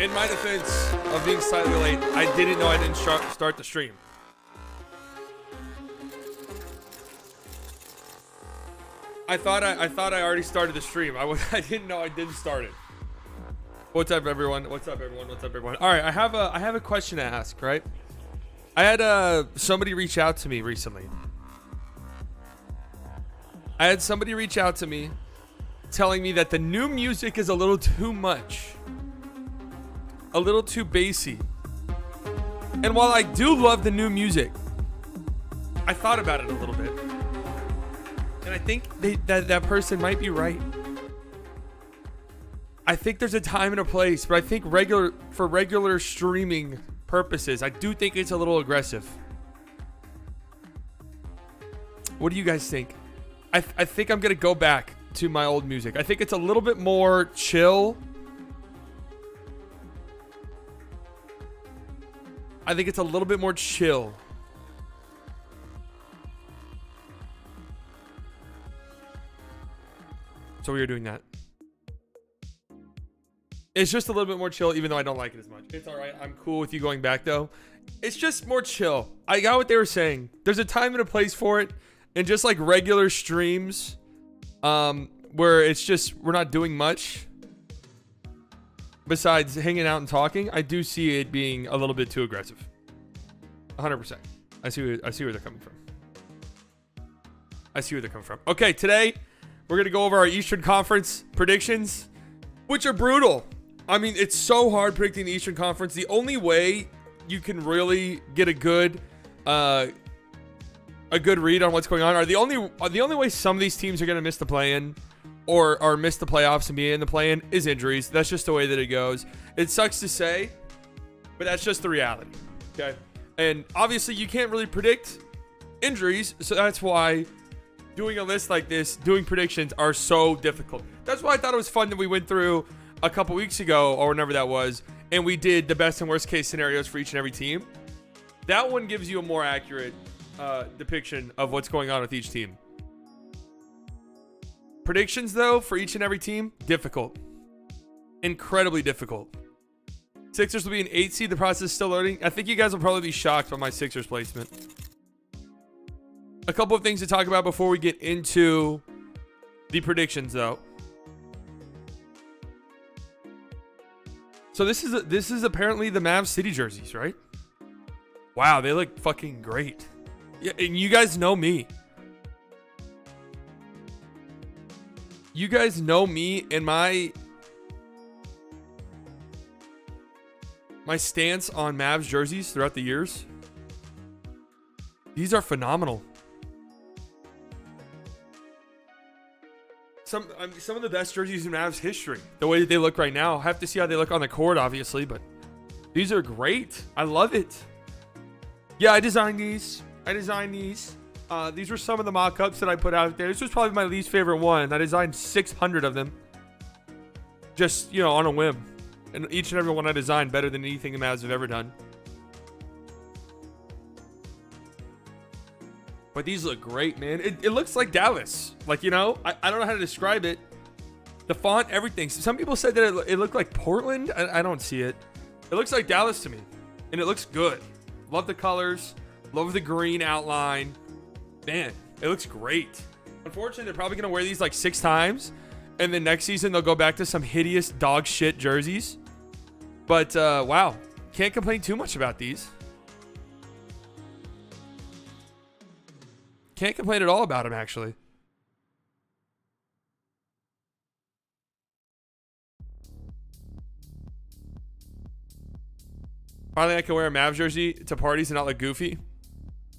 In my defense of being slightly late, I didn't know I didn't start the stream. I thought I already started the stream. I didn't know I didn't start it. What's up, everyone? What's up, everyone? What's up, everyone? All right, I have a question to ask. Right? I had somebody reach out to me recently. I had somebody reach out to me, telling me that the new music is a little too much, a little too bassy. And while I do love the new music, I thought about it a little bit. And I think that person might be right. I think there's a time and a place, but I think for regular streaming purposes, I do think it's a little aggressive. What do you guys think? I think I'm going to go back to my old music. I think it's a little bit more chill. I think it's a little bit more chill. So we are doing that. It's just a little bit more chill, even though I don't like it as much. It's all right. I'm cool with you going back, though. It's just more chill. I got what they were saying. There's a time and a place for it. And just like regular streams, where it's just we're not doing much besides hanging out and talking, I do see it being a little bit too aggressive. 100%. I see where they're coming from. Okay, today we're going to go over our Eastern Conference predictions, which are brutal. I mean, it's so hard predicting the Eastern Conference. The only way you can really get a good read on what's going on are the only way some of these teams are going to miss the play-in or miss the playoffs and be in the play-in is injuries. That's just the way that it goes. It sucks to say, but that's just the reality. Okay. And obviously you can't really predict injuries. So that's why doing a list like this, doing predictions are so difficult. That's why I thought it was fun that we went through a couple weeks ago or whenever that was, and we did the best and worst case scenarios for each and every team. That one gives you a more accurate depiction of what's going on with each team. Predictions, though, for each and every team, difficult. Incredibly difficult. Sixers will be an 8 seed. The process is still loading. I think you guys will probably be shocked by my Sixers placement. A couple of things to talk about before we get into the predictions, though. So this is apparently the Mavs City jerseys, right? Wow, they look fucking great. Yeah, and you guys know me. You guys know me and my stance on Mavs jerseys throughout the years. These are phenomenal. Some of the best jerseys in Mavs history. The way that they look right now. I have to see how they look on the court, obviously, but these are great. I love it. Yeah, I designed these. These were some of the mock-ups that I put out there. This was probably my least favorite one. I designed 600 of them. Just, on a whim. And each and every one I designed better than anything the Mavs have ever done. But these look great, man. It looks like Dallas. Like, I don't know how to describe it. The font, everything. Some people said that it looked like Portland. I don't see it. It looks like Dallas to me. And it looks good. Love the colors. Love the green outline. Man, it looks great. Unfortunately, they're probably going to wear these like 6 times. And then next season, they'll go back to some hideous dog shit jerseys. But, wow. Can't complain too much about these. Can't complain at all about them, actually. Finally, I can wear a Mavs jersey to parties and not look goofy.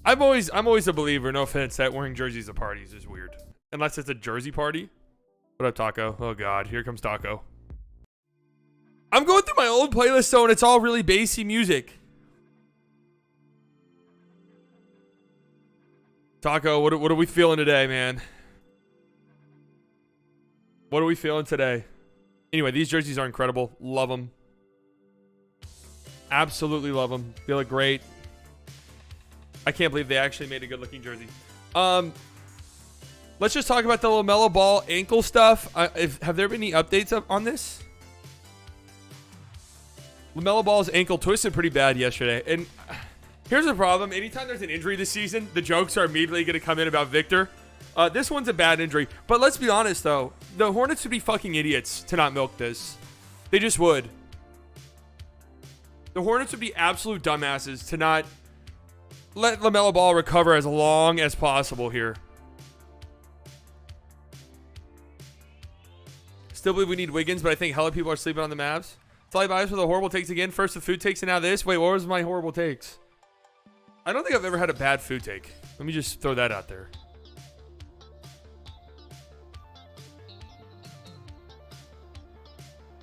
I'm always a believer, no offense, that wearing jerseys at parties is weird. Unless it's a jersey party. What up, Taco? Oh, God. Here comes Taco. I'm going through my old playlist, though, and it's all really bassy music. Taco, what are we feeling today, man? What are we feeling today? Anyway, these jerseys are incredible. Love them. Absolutely love them. They look great. I can't believe they actually made a good-looking jersey. Let's just talk about the LaMelo Ball ankle stuff. Have there been any updates on this? LaMelo Ball's ankle twisted pretty bad yesterday. And here's the problem. Anytime there's an injury this season, the jokes are immediately going to come in about Victor. This one's a bad injury. But let's be honest, though. The Hornets would be fucking idiots to not milk this. They just would. The Hornets would be absolute dumbasses to not let LaMelo Ball recover as long as possible here. Still believe we need Wiggins, but I think hella people are sleeping on the Mavs. Sally Bias with the horrible takes again. First the food takes and now this. Wait, what was my horrible takes? I don't think I've ever had a bad food take. Let me just throw that out there.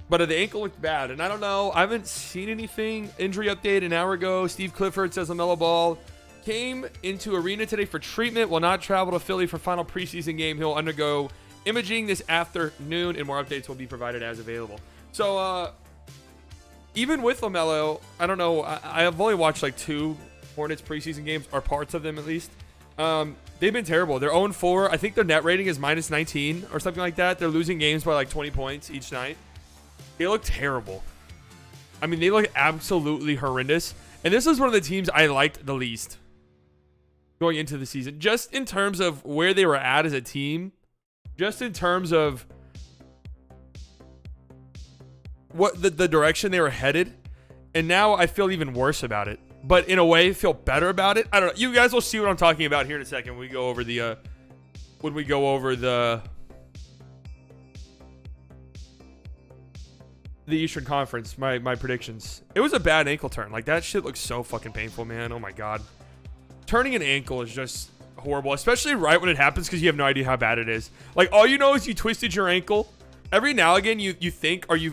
But the ankle looked bad, and I don't know. I haven't seen anything. Injury update an hour ago. Steve Clifford says LaMelo Ball came into arena today for treatment. Will not travel to Philly for final preseason game. He'll undergo imaging this afternoon, and more updates will be provided as available. So, even with LaMelo, I don't know. I have only watched like 2 Hornets preseason games, or parts of them at least. They've been terrible. They're 0-4. I think their net rating is -19 or something like that. They're losing games by like 20 points each night. They look terrible. I mean, they look absolutely horrendous. And this is one of the teams I liked the least going into the season. Just in terms of where they were at as a team. Just in terms of what the direction they were headed. And now I feel even worse about it. But in a way, I feel better about it. I don't know. You guys will see what I'm talking about here in a second when we go over the Eastern Conference, my predictions. It was a bad ankle turn. Like, that shit looks so fucking painful, man. Oh my god. Turning an ankle is just horrible, especially right when it happens, because you have no idea how bad it is. Like, all you know is you twisted your ankle. Every now and again you think or you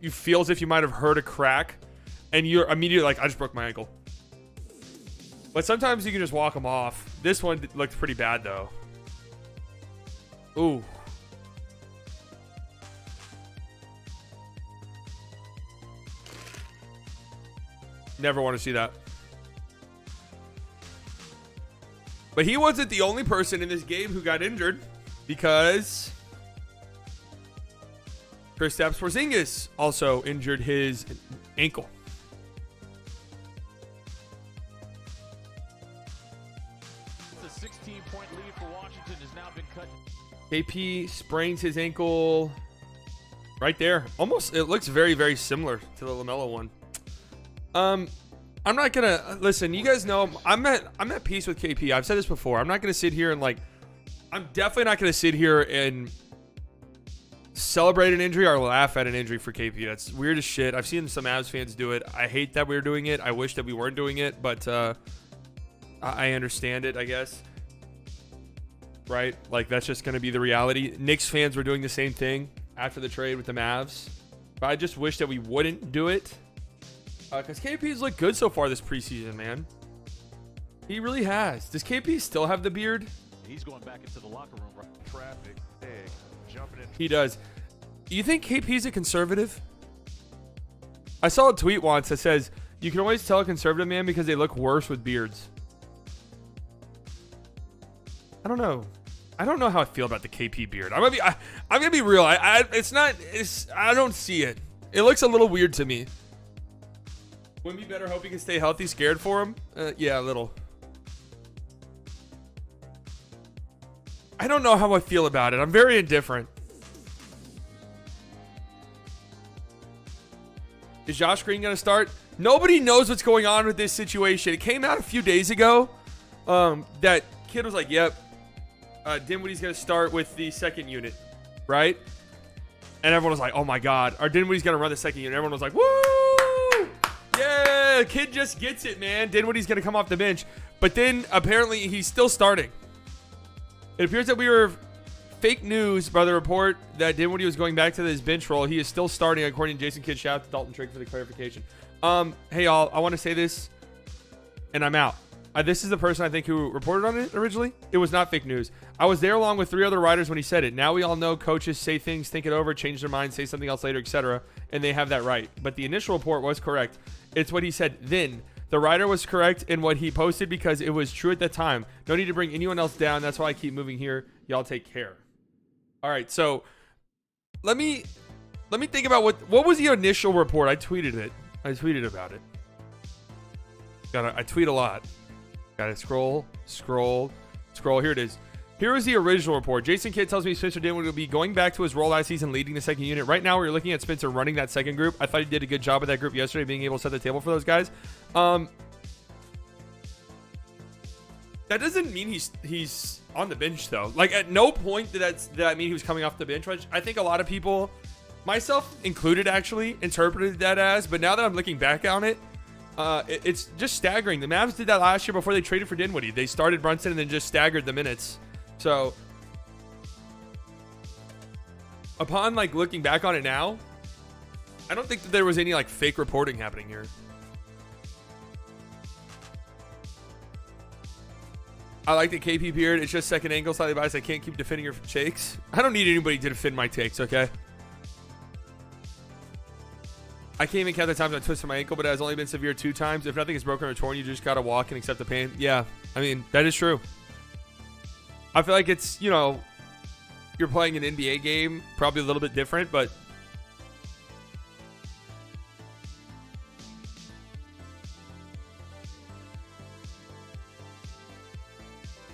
feel as if you might have heard a crack, and you're immediately like, I just broke my ankle. But sometimes you can just walk them off. This one looked pretty bad though. Ooh. Never want to see that. But he wasn't the only person in this game who got injured, because Kristaps Porzingis also injured his ankle. The 16-point lead for Washington has now been cut. KP sprains his ankle right there. Almost, it looks very, very similar to the LaMelo one. I'm not gonna listen. You guys know I'm at peace with KP. I've said this before. I'm not gonna sit here and I'm definitely not gonna sit here and celebrate an injury or laugh at an injury for KP. That's weird as shit. I've seen some Avs fans do it. I hate that we're doing it. I wish that we weren't doing it, but I understand it, I guess. Right? Like, that's just gonna be the reality. Knicks fans were doing the same thing after the trade with the Mavs, but I just wish that we wouldn't do it. Because KP's looked good so far this preseason, man. He really has. Does KP still have the beard? He's going back into the locker room. Right? Traffic, big, jumping in. He does. Do you think KP's a conservative? I saw a tweet once that says, you can always tell a conservative man because they look worse with beards. I don't know. I don't know how I feel about the KP beard. I'm gonna be real. I don't see it. It looks a little weird to me. Wouldn't be better hope he can stay healthy, scared for him? Yeah, a little. I don't know how I feel about it. I'm very indifferent. Is Josh Green going to start? Nobody knows what's going on with this situation. It came out a few days ago that kid was like, yep, Dinwiddie's going to start with the second unit, right? And everyone was like, oh my God, our Dinwiddie's going to run the second unit. Everyone was like, woo! Yeah, kid just gets it, man. Dinwiddie's going to come off the bench. But then apparently he's still starting. It appears that we were fake news by the report that Dinwiddie was going back to his bench role. He is still starting, according to Jason Kidd. Shout out to Dalton Trigg for the clarification. Hey, y'all, I want to say this, and I'm out. This is the person I think who reported on it originally. It was not fake news. I was there along with 3 other writers when he said it. Now we all know coaches say things, think it over, change their mind, say something else later, etc., and they have that right. But the initial report was correct. It's what he said then. The writer was correct in what he posted because it was true at that time. No need to bring anyone else down. That's why I keep moving here. Y'all take care. All right, so let me think about what was the initial report. I tweeted it. I tweeted about it. I tweet a lot. Gotta scroll. Here it is. Here is the original report. Jason Kidd tells me Spencer Dinwiddie will be going back to his role last season, leading the second unit. Right now, we're looking at Spencer running that second group. I thought he did a good job with that group yesterday, being able to set the table for those guys. That doesn't mean he's on the bench, though. Like, at no point did that mean he was coming off the bench, which I think a lot of people, myself included, actually interpreted that as. But now that I'm looking back on it, it's just staggering. The Mavs did that last year before they traded for Dinwiddie. They started Brunson and then just staggered the minutes. So, upon like looking back on it now, I don't think that there was any like fake reporting happening here. I like the KP period. It's just second angle, slightly biased. I can't keep defending your takes. I don't need anybody to defend my takes, okay? I can't even count the times I twisted my ankle, but it has only been severe 2 times. If nothing is broken or torn, you just gotta walk and accept the pain. Yeah, I mean, that is true. I feel like it's, you know, you're playing an NBA game, probably a little bit different, but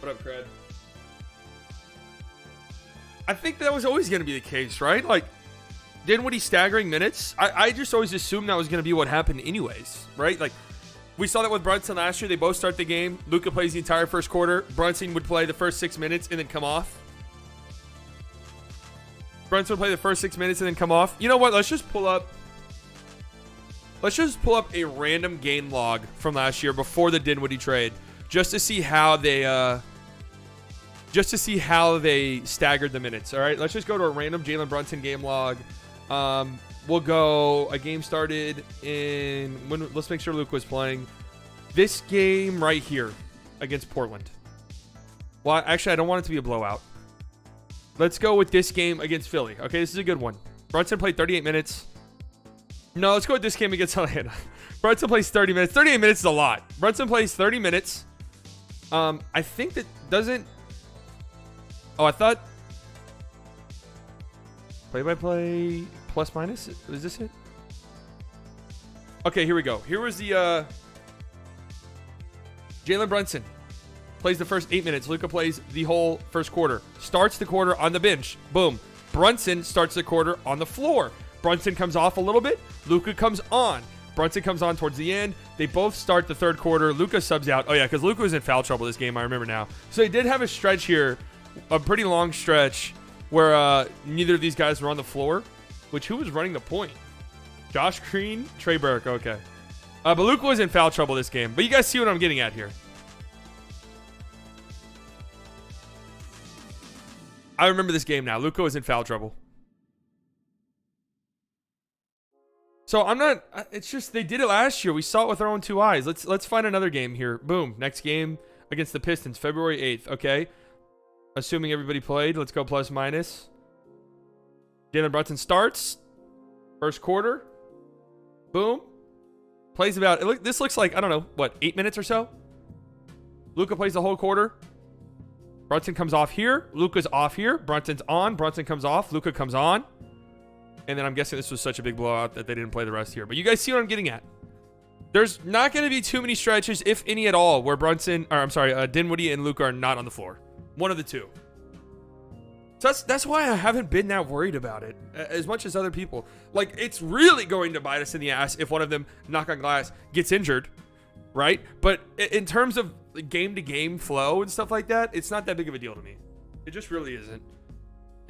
what up, Cred? I think that was always going to be the case, right? Like, Dinwiddie staggering minutes. I just always assumed that was going to be what happened anyways, right? Like, we saw that with Brunson last year. They both start the game. Luka plays the entire first quarter. Brunson would play the first 6 minutes and then come off. Brunson would play the first 6 minutes and then come off. You know what? Let's just pull up a random game log from last year before the Dinwiddie trade, just to see how they staggered the minutes. All right, let's just go to a random Jalen Brunson game log. We'll go, a game started let's make sure Luke was playing. This game right here against Portland. Well, actually, I don't want it to be a blowout. Let's go with this game against Philly. Okay, this is a good one. Brunson played 38 minutes. No, let's go with this game against Atlanta. Brunson plays 30 minutes. 38 minutes is a lot. Brunson plays 30 minutes. I think that doesn't... Oh, I thought... Play-by-play... Plus minus? Is this it? Okay, here we go. Here was the Jalen Brunson plays the first 8 minutes. Luka plays the whole first quarter. Starts the quarter on the bench. Boom. Brunson starts the quarter on the floor. Brunson comes off a little bit. Luka comes on. Brunson comes on towards the end. They both start the third quarter. Luka subs out. Oh, yeah, because Luka was in foul trouble this game. I remember now. So they did have a stretch here, a pretty long stretch, where neither of these guys were on the floor. Which, who was running the point? Josh Green, Trey Burke. Okay. But Luka was in foul trouble this game. But you guys see what I'm getting at here. I remember this game now. Luka was in foul trouble. So I'm not... It's just they did it last year. We saw it with our own 2 eyes. Let's find another game here. Boom. Next game against the Pistons, February 8th. Okay. Assuming everybody played. Let's go plus minus. Jalen Brunson starts. First quarter. Boom. Plays about... This looks like, I don't know, what, 8 minutes or so? Luka plays the whole quarter. Brunson comes off here. Luka's off here. Brunson's on. Brunson comes off. Luka comes on. And then I'm guessing this was such a big blowout that they didn't play the rest here. But you guys see what I'm getting at. There's not going to be too many stretches, if any at all, where Dinwiddie and Luka are not on the floor. One of the two. So that's why I haven't been that worried about it as much as other people. Like, it's really going to bite us in the ass if one of them, knock on glass, gets injured, right? But in terms of game-to-game flow and stuff like that, it's not that big of a deal to me. It just really isn't.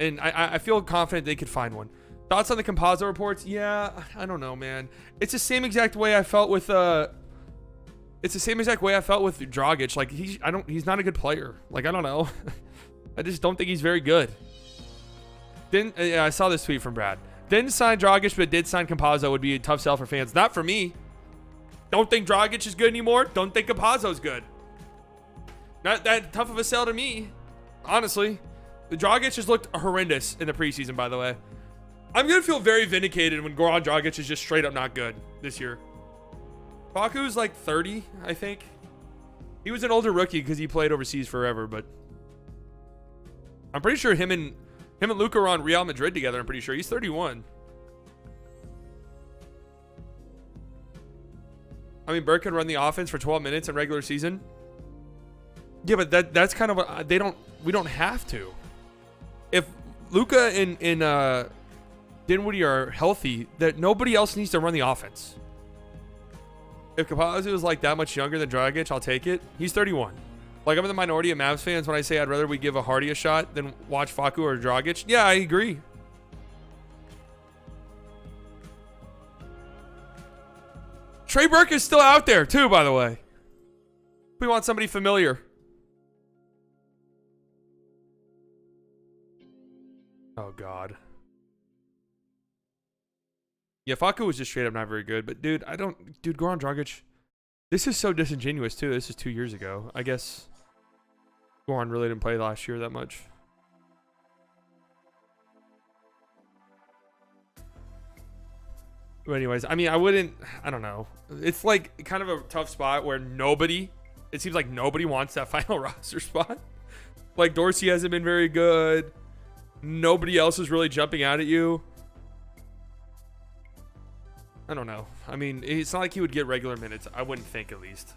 And I feel confident they could find one. Thoughts on the composite reports? Yeah, I don't know, man. It's the same exact way I felt with Dragic. Like, he's not a good player. Like, I don't know. I just don't think he's very good. I saw this tweet from Brad. Didn't sign Dragic, but did sign Campazzo. Would be a tough sell for fans. Not for me. Don't think Dragic is good anymore. Don't think Campazzo's good. Not that tough of a sell to me, honestly. The Dragic just looked horrendous in the preseason, by the way. I'm going to feel very vindicated when Goran Dragic is just straight up not good this year. Facu's like 30, I think. He was an older rookie because he played overseas forever, but I'm pretty sure him and Luka are on Real Madrid together. I'm pretty sure he's 31. I mean, Burke could run the offense for 12 minutes in regular season. Yeah, but that's kind of what we don't have to. If Luka and Dinwiddie are healthy, that nobody else needs to run the offense. If Capazzi was like that much younger than Dragic, I'll take it. He's 31. Like, I'm in the minority of Mavs fans when I say I'd rather we give a Hardy a shot than watch Facu or Dragic. Yeah, I agree. Trey Burke is still out there too, by the way. We want somebody familiar. Oh, God. Yeah, Facu was just straight up not very good. But, dude, Goran Dragic. This is so disingenuous, too. This is 2 years ago. I guess Goran really didn't play last year that much. But anyways, I mean, I don't know. It's like kind of a tough spot where it seems like nobody wants that final roster spot. Like, Dorsey hasn't been very good. Nobody else is really jumping out at you. I don't know. I mean, it's not like he would get regular minutes. I wouldn't think, at least.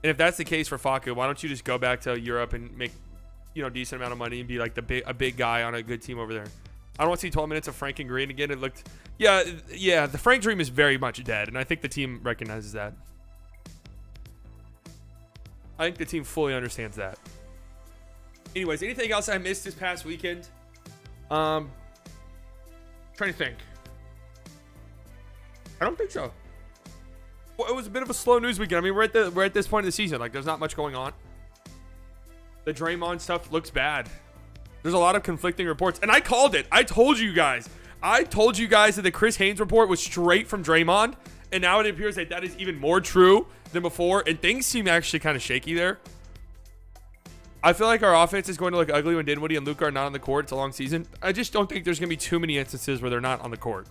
And if that's the case for Facu, why don't you just go back to Europe and make, decent amount of money and be like a big guy on a good team over there? I don't want to see 12 minutes of Frank and Green again. It looked, yeah. The Frank dream is very much dead, and I think the team recognizes that. I think the team fully understands that. Anyways, anything else I missed this past weekend? Trying to think. I don't think so. Well, it was a bit of a slow news weekend. I mean, we're at this point of the season. Like, there's not much going on. The Draymond stuff looks bad. There's a lot of conflicting reports, and I called it. I told you guys that the Chris Haynes report was straight from Draymond, and now it appears that is even more true than before, and things seem actually kind of shaky there. I feel like our offense is going to look ugly when Dinwiddie and Luka are not on the court. It's a long season. I just don't think there's going to be too many instances where they're not on the court.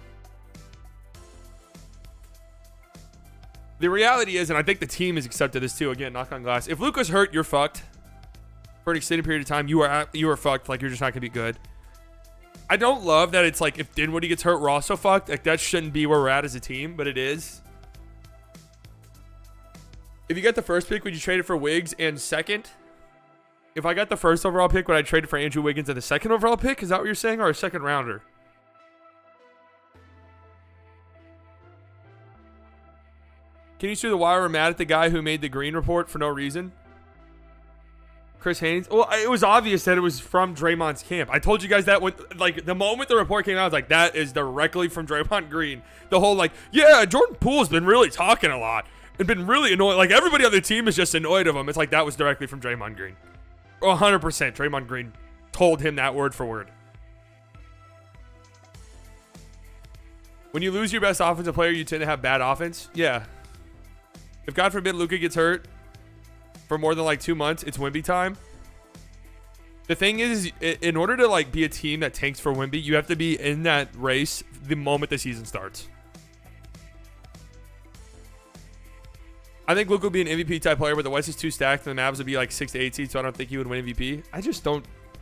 The reality is, and I think the team has accepted this too, again, knock on glass, if Luka's hurt, you're fucked. For an extended period of time, you are fucked. Like, you're just not going to be good. I don't love that it's like if Dinwiddie gets hurt, we're also fucked. Like, that shouldn't be where we're at as a team, but it is. If you get the first pick, would you trade it for Wiggs and second? If I got the first overall pick, would I trade it for Andrew Wiggins and the second overall pick? Is that what you're saying? Or a second rounder? Can you see why we're mad at the guy who made the Green report for no reason? Chris Haynes? Well, it was obvious that it was from Draymond's camp. I told you guys that when, like, the moment the report came out, I was like, that is directly from Draymond Green. The whole, like, yeah, Jordan Poole's been really talking a lot and been really annoyed. Like, everybody on the team is just annoyed of him. It's like that was directly from Draymond Green. 100% Draymond Green told him that word for word. When you lose your best offensive player, you tend to have bad offense. Yeah. If God forbid Luka gets hurt for more than like 2 months, it's Wemby time. The thing is, in order to like be a team that tanks for Wemby, you have to be in that race the moment the season starts. I think Luka will be an MVP type player, but the West is too stacked, and the Mavs would be like 6 to 8 seeds, so I don't think he would win MVP. I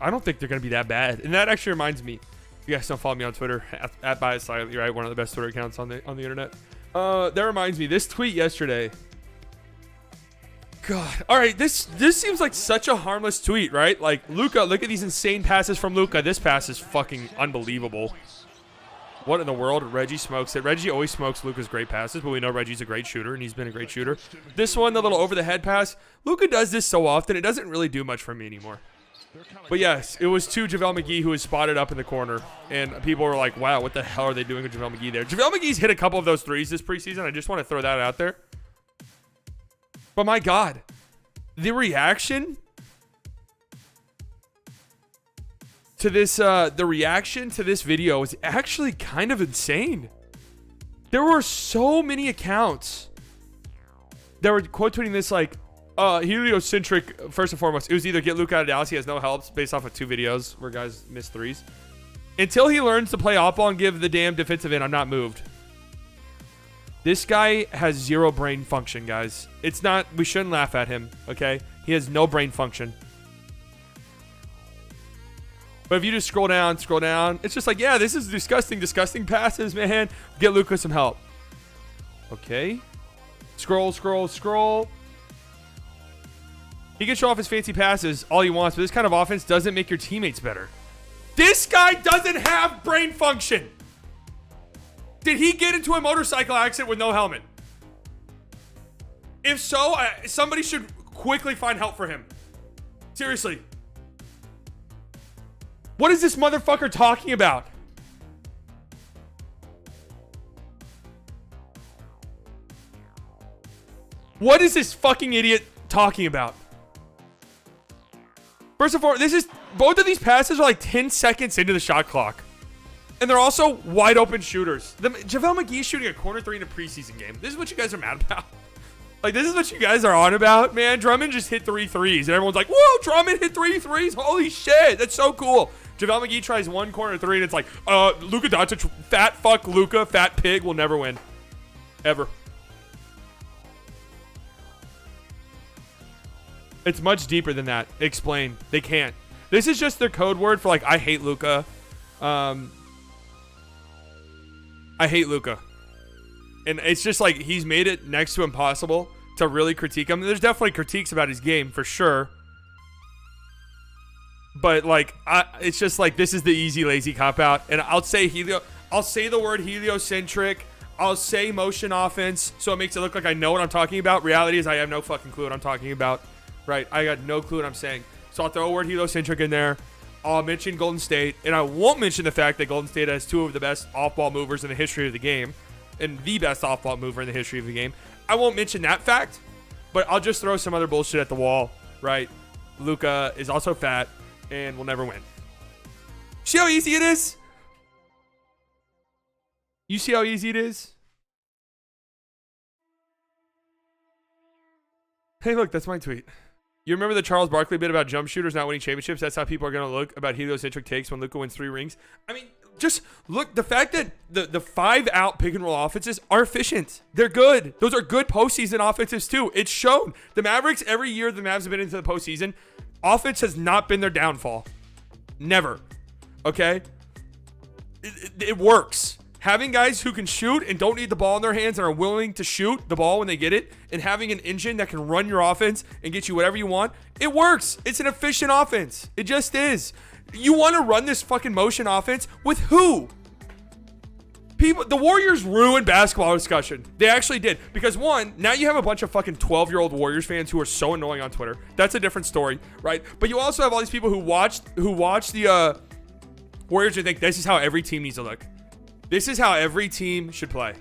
don't think they're going to be that bad. And that actually reminds me, if you guys don't follow me on Twitter, at Bias Slightly, right? One of the best Twitter accounts on the internet. That reminds me, this tweet yesterday. God. All right, this seems like such a harmless tweet, right? Like, Luka, look at these insane passes from Luka. This pass is fucking unbelievable. What in the world? Reggie smokes it. Reggie always smokes Luka's great passes, but we know Reggie's a great shooter, and he's been a great shooter. This one, the little over-the-head pass, Luka does this so often, it doesn't really do much for me anymore. But yes, it was to JaVale McGee, who was spotted up in the corner, and people were like, wow, what the hell are they doing with JaVale McGee there? JaVale McGee's hit a couple of those threes this preseason. I just want to throw that out there. But my God, the reaction to this video is actually kind of insane. There were so many accounts that were quote tweeting this like, heliocentric. First and foremost, it was either get Luka out of Dallas, he has no helps, based off of 2 videos where guys miss threes. Until he learns to play off ball and give the damn defensive end, I'm not moved. This guy has zero brain function, guys. It's not, we shouldn't laugh at him, okay? He has no brain function. But if you just scroll down, it's just like, yeah, this is disgusting passes, man. Get Luka some help. Okay. Scroll, scroll, scroll. He can show off his fancy passes all he wants, but this kind of offense doesn't make your teammates better. This guy doesn't have brain function. Did he get into a motorcycle accident with no helmet? If so, somebody should quickly find help for him. Seriously. What is this motherfucker talking about? What is this fucking idiot talking about? First of all, both of these passes are like 10 seconds into the shot clock. And they're also wide open shooters. JaVale McGee shooting a corner three in a preseason game. This is what you guys are mad about. Like, this is what you guys are on about, man. Drummond just hit 3 threes. And everyone's like, whoa, Drummond hit 3 threes. Holy shit. That's so cool. JaVale McGee tries one corner three, and it's like, Luka Doncic, fat fuck Luka, fat pig, will never win. Ever. It's much deeper than that. Explain. They can't. This is just their code word for, like, I hate Luka. I hate Luka. And it's just like he's made it next to impossible to really critique him. There's definitely critiques about his game for sure. But like, it's just like this is the easy, lazy cop out. And I'll say I'll say the word heliocentric. I'll say motion offense, so it makes it look like I know what I'm talking about. Reality is I have no fucking clue what I'm talking about. Right? I got no clue what I'm saying. So I'll throw a word heliocentric in there. I'll mention Golden State, and I won't mention the fact that Golden State has 2 of the best off-ball movers in the history of the game, and the best off-ball mover in the history of the game. I won't mention that fact, but I'll just throw some other bullshit at the wall, right? Luka is also fat and will never win. See how easy it is? You see how easy it is? Hey, look, that's my tweet. You remember the Charles Barkley bit about jump shooters not winning championships? That's how people are going to look about heliocentric takes when Luka wins 3 rings. I mean, just look, the fact that the 5-out pick and roll offenses are efficient. They're good. Those are good postseason offenses too. It's shown. The Mavericks, every year the Mavs have been into the postseason, offense has not been their downfall. Never. Okay? It works. Having guys who can shoot and don't need the ball in their hands and are willing to shoot the ball when they get it, and having an engine that can run your offense and get you whatever you want, it works. It's an efficient offense. It just is. You want to run this fucking motion offense with who? The Warriors ruined basketball discussion. They actually did. Because one, now you have a bunch of fucking 12-year-old Warriors fans who are so annoying on Twitter. That's a different story, right? But you also have all these people who watch the Warriors and think this is how every team needs to look. This is how every team should play.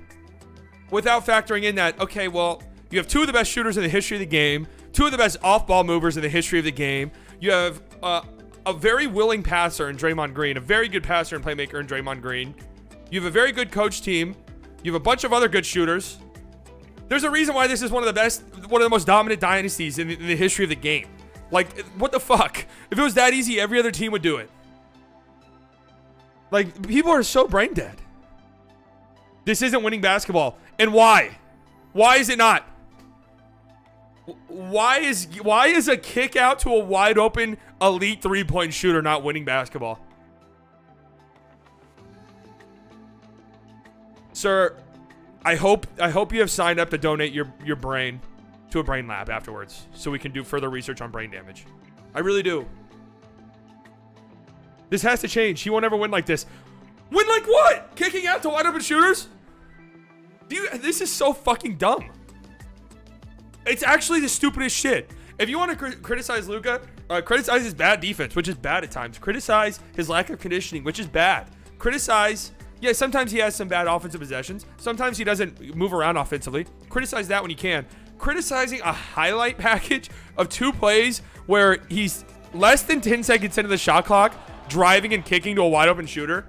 Without factoring in that, okay, well, you have 2 of the best shooters in the history of the game, 2 of the best off-ball movers in the history of the game. You have a very willing passer in Draymond Green, a very good passer and playmaker in Draymond Green. You have a very good coach team. You have a bunch of other good shooters. There's a reason why this is one of the most dominant dynasties in the history of the game. Like, what the fuck? If it was that easy, every other team would do it. Like, people are so brain dead. This isn't winning basketball. And why? Why is it not? Why is a kick out to a wide open elite 3-point shooter not winning basketball? Sir, I hope you have signed up to donate your brain to a brain lab afterwards so we can do further research on brain damage. I really do. This has to change. He won't ever win like this. Win like what? Kicking out to wide open shooters? This is so fucking dumb. It's actually the stupidest shit. If you want to criticize Luka, criticize his bad defense, which is bad at times. Criticize his lack of conditioning, which is bad. Criticize, yeah, sometimes he has some bad offensive possessions. Sometimes he doesn't move around offensively. Criticize that when you can. Criticizing a highlight package of 2 plays where he's less than 10 seconds into the shot clock, driving and kicking to a wide open shooter,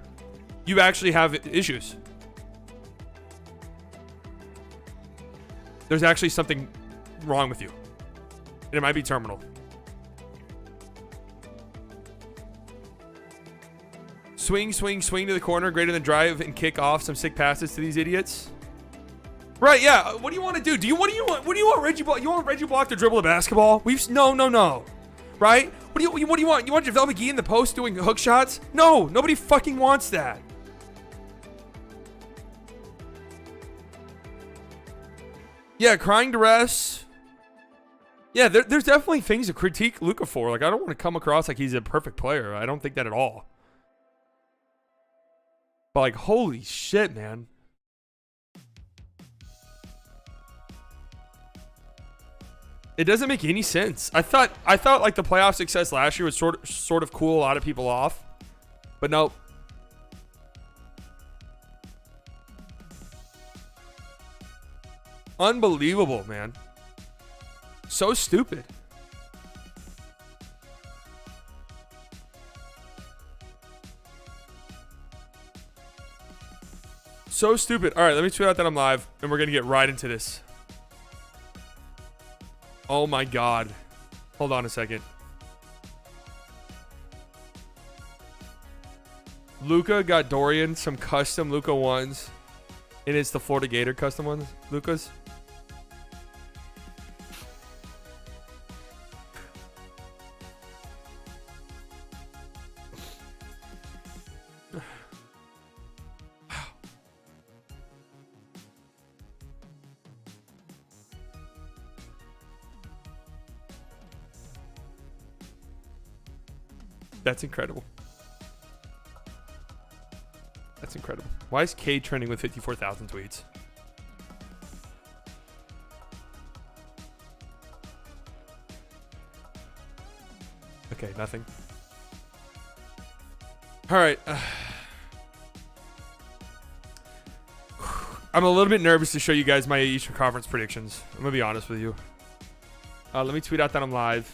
you actually have issues. There's actually something wrong with you. And it might be terminal. Swing, swing, swing to the corner, greater than drive and kick off some sick passes to these idiots. Right, yeah. What do you want to do? What do you want Reggie Block? You want Reggie Block to dribble a basketball? No. Right? What do you want? You want JaVale McGee in the post doing hook shots? No, nobody fucking wants that. Yeah, crying duress. Yeah, there's definitely things to critique Luka for. Like, I don't want to come across like he's a perfect player. I don't think that at all. But, like, holy shit, man. It doesn't make any sense. I thought like the playoff success last year would sort of cool a lot of people off. But nope. Unbelievable, man. So stupid. So stupid. All right, let me tweet out that I'm live, and we're going to get right into this. Oh, my God. Hold on a second. Luka got Dorian some custom Luka ones. And it's the Florida Gator custom ones, Luka's. That's incredible. That's incredible. Why is Cade trending with 54,000 tweets? Okay, nothing. All right. I'm a little bit nervous to show you guys my Eastern Conference predictions. I'm going to be honest with you. Let me tweet out that I'm live.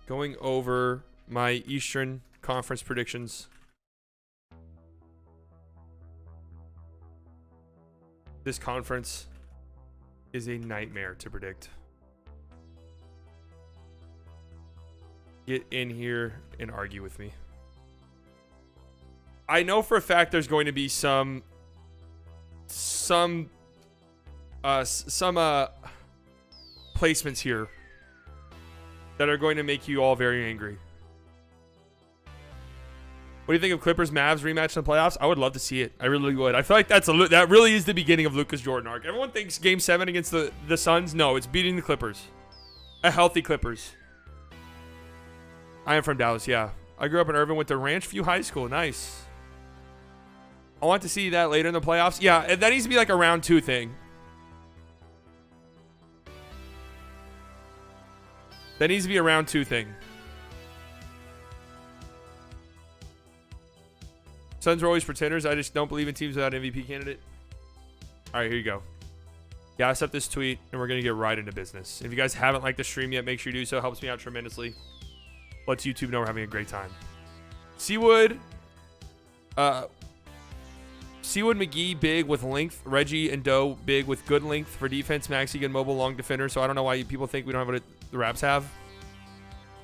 Going over my Eastern Conference predictions. This conference is a nightmare to predict. Get in here and argue with me. I know for a fact there's going to be some placements here that are going to make you all very angry. What do you think of Clippers Mavs rematch in the playoffs? I would love to see it. I really would. I feel like that really is the beginning of Lucas Jordan arc. Everyone thinks Game 7 against the Suns. No, it's beating the Clippers. A healthy Clippers. I am from Dallas, yeah. I grew up in Irvine, went to Ranch View High School. Nice. I want to see that later in the playoffs. Yeah, that needs to be like a round 2 thing. That needs to be a round 2 thing. Suns are always pretenders. I just don't believe in teams without an MVP candidate. All right, here you go. Gas up this tweet, and we're going to get right into business. If you guys haven't liked the stream yet, make sure you do so. It helps me out tremendously. Lets YouTube know we're having a great time. Seawood McGee big with length. Reggie and Doe big with good length for defense. Maxey good mobile long defender. So I don't know why people think we don't have what the Raps have.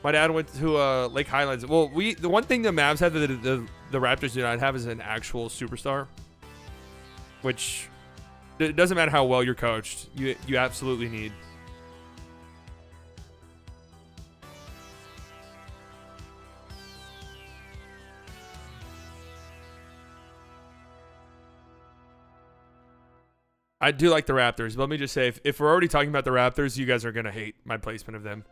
My dad went to Lake Highlands. Well, the one thing the Mavs have that the Raptors do not have is an actual superstar. Which it doesn't matter how well you're coached. You absolutely need. I do like the Raptors, but let me just say, if we're already talking about the Raptors, you guys are going to hate my placement of them.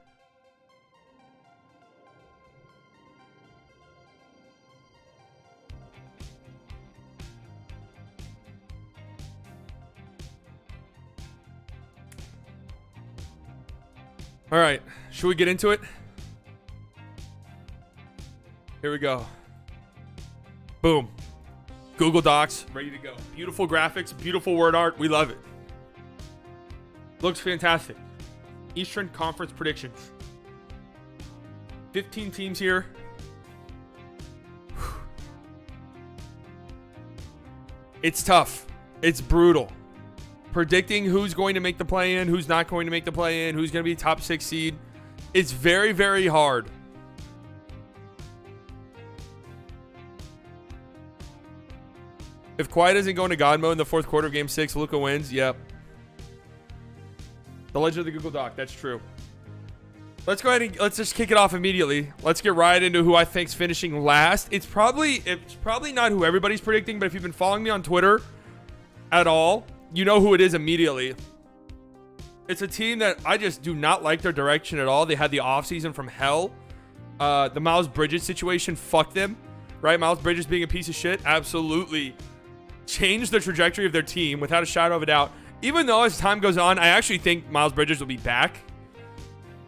All right, should we get into it? Here we go. Boom. Google Docs, ready to go. Beautiful graphics, beautiful word art. We love it. Looks fantastic. Eastern Conference predictions. 15 teams here. It's tough. It's brutal. Predicting who's going to make the play-in, who's not going to make the play-in, who's going to be top 6 seed. It's very, very hard. If Kawhi doesn't go into God mode in the fourth quarter of Game 6, Luka wins. Yep. The legend of the Google Doc. That's true. Let's go ahead and let's just kick it off immediately. Let's get right into who I think's finishing last. It's probably not who everybody's predicting, but if you've been following me on Twitter at all, you know who it is immediately. It's a team that I just do not like their direction at all. They had the offseason from hell. The Miles Bridges situation fucked them, right? Miles Bridges being a piece of shit absolutely changed the trajectory of their team without a shadow of a doubt. Even though as time goes on, I actually think Miles Bridges will be back.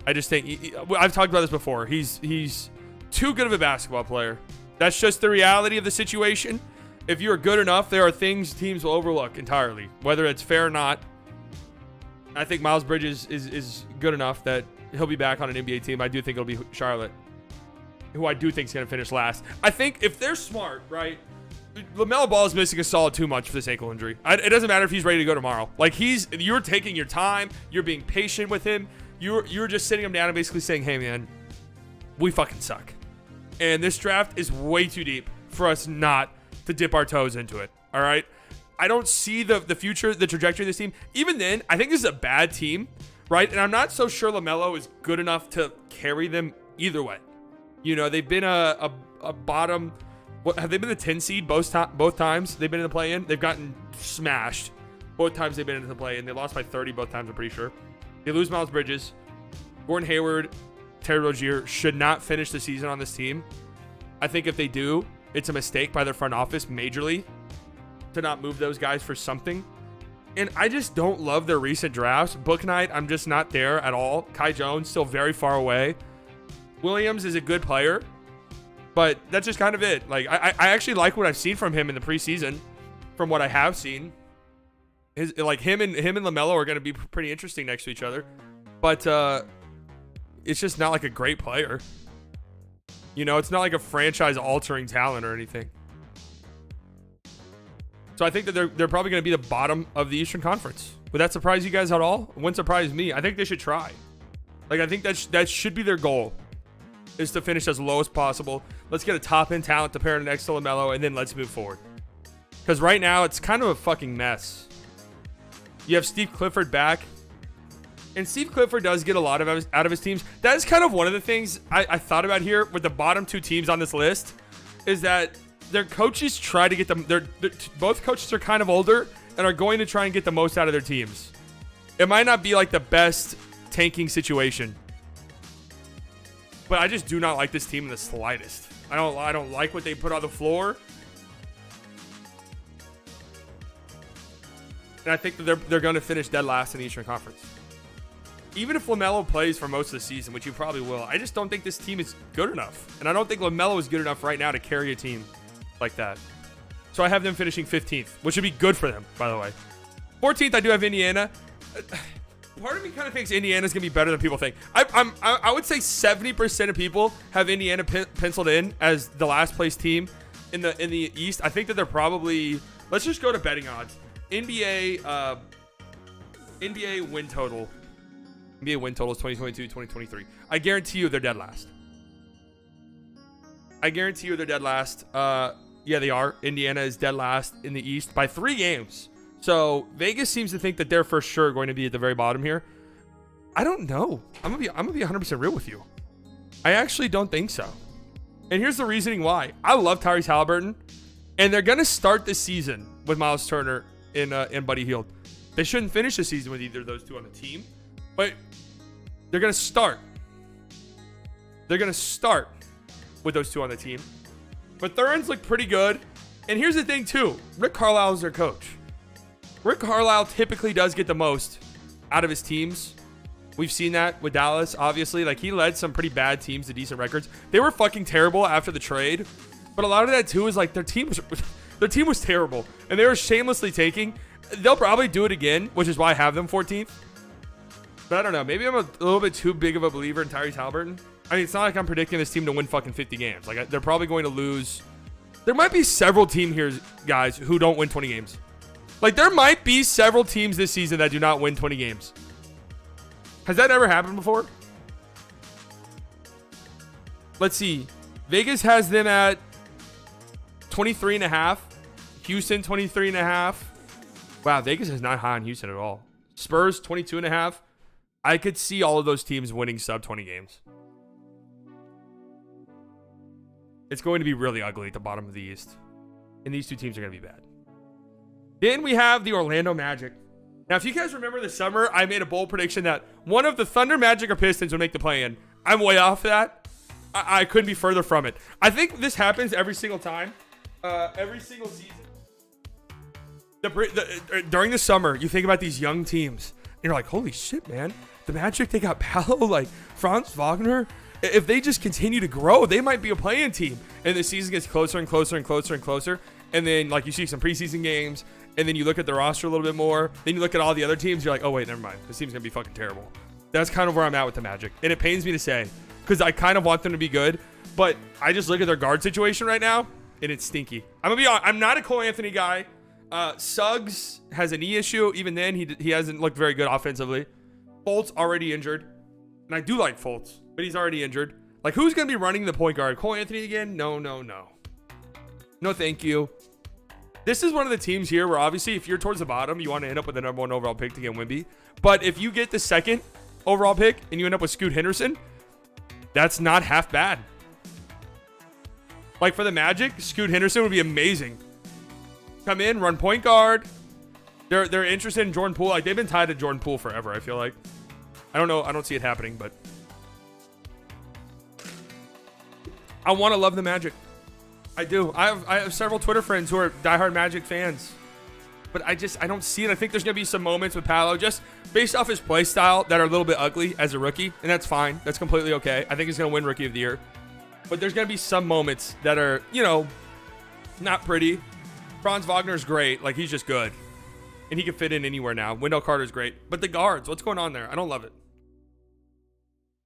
I just think I've talked about this before. He's too good of a basketball player. That's just the reality of the situation. If you're good enough, there are things teams will overlook entirely, whether it's fair or not. I think Miles Bridges is good enough that he'll be back on an NBA team. I do think it'll be Charlotte, who I do think is going to finish last. I think if they're smart, right, LaMelo Ball is missing a solid too much for this ankle injury. It doesn't matter if he's ready to go tomorrow. Like you're taking your time. You're being patient with him. You're just sitting him down and basically saying, hey, man, we fucking suck. And this draft is way too deep for us not to dip our toes into it. All right. I don't see the future, the trajectory of this team. Even then, I think this is a bad team, right? And I'm not so sure LaMelo is good enough to carry them either way. You know, they've been a bottom. What have they been the 10 seed both times they've been in the play-in? They've gotten smashed both times they've been in the play-in. They lost by 30 both times, I'm pretty sure. They lose Miles Bridges. Gordon Hayward, Terry Rozier should not finish the season on this team. I think if they do, it's a mistake by their front office majorly to not move those guys for something. And I just don't love their recent drafts. Book Night, I'm just not there at all. Kai Jones, still very far away. Williams is a good player, but that's just kind of it. Like, I actually like what I've seen from him in the preseason, from what I have seen. Him and LaMelo are going to be pretty interesting next to each other. But it's just not like a great player. You know, it's not like a franchise-altering talent or anything. So I think that they're probably going to be the bottom of the Eastern Conference. Would that surprise you guys at all? It wouldn't surprise me. I think they should try. Like, I think that should be their goal, is to finish as low as possible. Let's get a top-end talent to pair next to LaMelo, and then let's move forward. Because right now, it's kind of a fucking mess. You have Steve Clifford back. And Steve Clifford does get a lot out of his teams. That is kind of one of the things I thought about here with the bottom two teams on this list, is that their coaches try to get them. Both coaches are kind of older and are going to try and get the most out of their teams. It might not be like the best tanking situation, but I just do not like this team in the slightest. I don't like what they put on the floor, and I think that they're going to finish dead last in the Eastern Conference. Even if LaMelo plays for most of the season, which you probably will, I just don't think this team is good enough. And I don't think LaMelo is good enough right now to carry a team like that. So I have them finishing 15th, which would be good for them, by the way. 14th, I do have Indiana. Part of me kind of thinks Indiana's going to be better than people think. I would say 70% of people have Indiana penciled in as the last place team in the East. I think that they're probably, let's just go to betting odds. NBA win total. NBA win totals 2022, 2023. I guarantee you they're dead last. Yeah, they are. Indiana is dead last in the East by 3 games. So Vegas seems to think that they're for sure going to be at the very bottom here. I don't know. I'm gonna be 100% real with you. I actually don't think so. And here's the reasoning why. I love Tyrese Halliburton, and they're gonna start the season with Miles Turner and Buddy Hield. They shouldn't finish the season with either of those two on the team. But they're going to start. They're going to start with those two on the team. But Thurin's look pretty good. And here's the thing, too. Rick Carlisle is their coach. Rick Carlisle typically does get the most out of his teams. We've seen that with Dallas, obviously. Like, he led some pretty bad teams to decent records. They were fucking terrible after the trade. But a lot of that, too, is like their team was terrible. And they were shamelessly taking. They'll probably do it again, which is why I have them 14th. But I don't know. Maybe I'm a little bit too big of a believer in Tyrese Halliburton. I mean, it's not like I'm predicting this team to win fucking 50 games. Like, they're probably going to lose. There might be several teams here, guys, who don't win 20 games. Like, there might be several teams this season that do not win 20 games. Has that ever happened before? Let's see. Vegas has them at 23.5. Houston, 23.5. Wow, Vegas is not high on Houston at all. Spurs, 22.5. I could see all of those teams winning sub 20 games. It's going to be really ugly at the bottom of the East. And these two teams are going to be bad. Then we have the Orlando Magic. Now, if you guys remember this summer, I made a bold prediction that one of the Thunder, Magic, or Pistons would make the play-in. I'm way off that. I couldn't be further from it. I think this happens every single time. Every single season. During the summer, you think about these young teams. And you're like, holy shit, man. The Magic, they got Paolo, like Franz Wagner. If they just continue to grow, they might be a play-in team. And the season gets closer and closer and closer and closer. And then, like, you see some preseason games. And then you look at the roster a little bit more. Then you look at all the other teams. You're like, oh, wait, never mind. This team's going to be fucking terrible. That's kind of where I'm at with the Magic. And it pains me to say. Because I kind of want them to be good. But I just look at their guard situation right now. And it's stinky. I'm going to be honest. I'm not a Cole Anthony guy. Suggs has a knee issue. Even then, he hasn't looked very good offensively. Fultz already injured. And I do like Fultz. But he's already injured. Like, who's going to be running the point guard? Cole Anthony again? No. No, thank you. This is one of the teams here where, obviously, if you're towards the bottom, you want to end up with the number 1 overall pick to get Wemby. But if you get the 2nd overall pick and you end up with Scoot Henderson, that's not half bad. Like, for the Magic, Scoot Henderson would be amazing. Come in, run point guard. They're interested in Jordan Poole. Like, they've been tied to Jordan Poole forever, I feel like. I don't know. I don't see it happening, but I want to love the Magic. I do. I have several Twitter friends who are diehard Magic fans. But I don't see it. I think there's going to be some moments with Paolo just based off his play style that are a little bit ugly as a rookie. And that's fine. That's completely okay. I think he's going to win Rookie of the Year. But there's going to be some moments that are, not pretty. Franz Wagner's great. Like, he's just good. And he can fit in anywhere now. Wendell Carter's great. But the guards, what's going on there? I don't love it.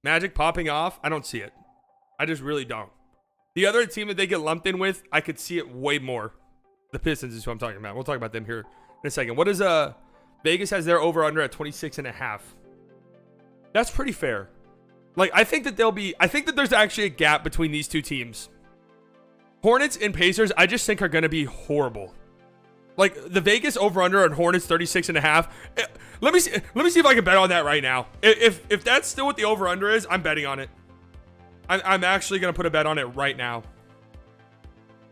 Magic popping off, I don't see it. I just really don't. The other team that they get lumped in with, I could see it way more. The Pistons is who I'm talking about. We'll talk about them here in a second. What is Vegas has their over-under at 26.5. That's pretty fair. Like, I think that there's actually a gap between these two teams. Hornets and Pacers, I just think are going to be horrible. Like, the Vegas over-under on Hornets 36.5. Let me see if I can bet on that right now. If that's still what the over-under is, I'm betting on it. I'm actually going to put a bet on it right now.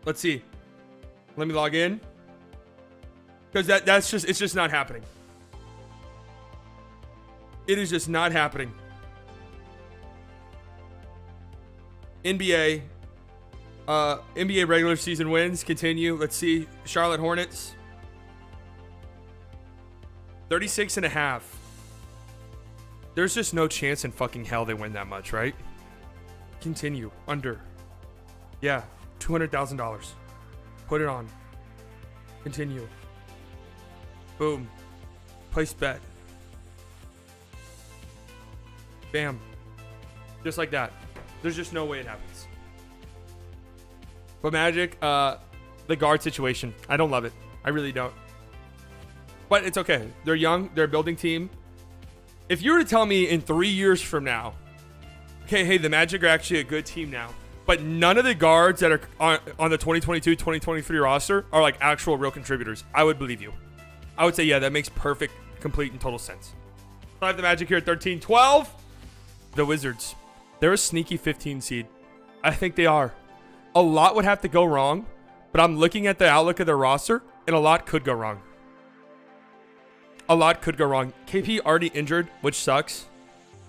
Let's see. Let me log in. Because it's just not happening. It is just not happening. NBA regular season wins continue. Let's see. Charlotte Hornets. 36.5. There's just no chance in fucking hell they win that much, right? Continue. Under. Yeah. $200,000. Put it on. Continue. Boom. Place bet. Bam. Just like that. There's just no way it happens. But Magic, the guard situation, I don't love it. I really don't. But it's okay. They're young. They're a building team. If you were to tell me in 3 years from now, okay, hey, the Magic are actually a good team now, but none of the guards that are on the 2022-2023 roster are like actual real contributors, I would believe you. I would say, yeah, that makes perfect, complete, and total sense. I have the Magic here at 13-12. The Wizards. They're a sneaky 15 seed. I think they are. A lot would have to go wrong, but I'm looking at the outlook of their roster, and a lot could go wrong. A lot could go wrong. KP already injured, which sucks.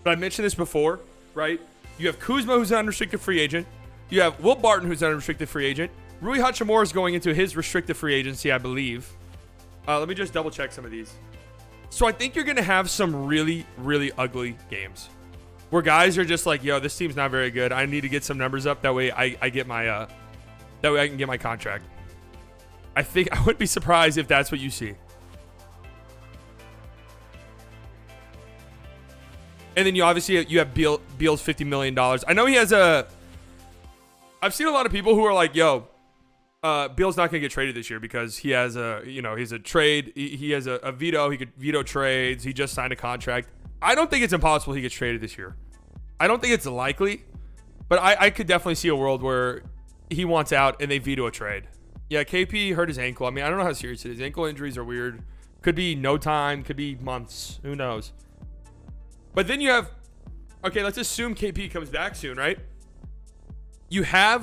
But I mentioned this before, right? You have Kuzma, who's an unrestricted free agent. You have Will Barton, who's an unrestricted free agent. Rui Hachimura is going into his restricted free agency, I believe. Let me just double check some of these. So I think you're going to have some really, really ugly games where guys are just like, yo, this team's not very good. I need to get some numbers up. That way I get my, that way I can get my contract. I think I wouldn't be surprised if that's what you see. And then you have Beal's $50 million. I know he has I've seen a lot of people who are like, yo, Beal's not going to get traded this year because he has he's a trade. He has a veto. He could veto trades. He just signed a contract. I don't think it's impossible he gets traded this year. I don't think it's likely, but I could definitely see a world where he wants out and they veto a trade. Yeah, KP hurt his ankle. I mean, I don't know how serious it is. Ankle injuries are weird. Could be no time. Could be months. Who knows? But then you have, okay, let's assume KP comes back soon, right? You have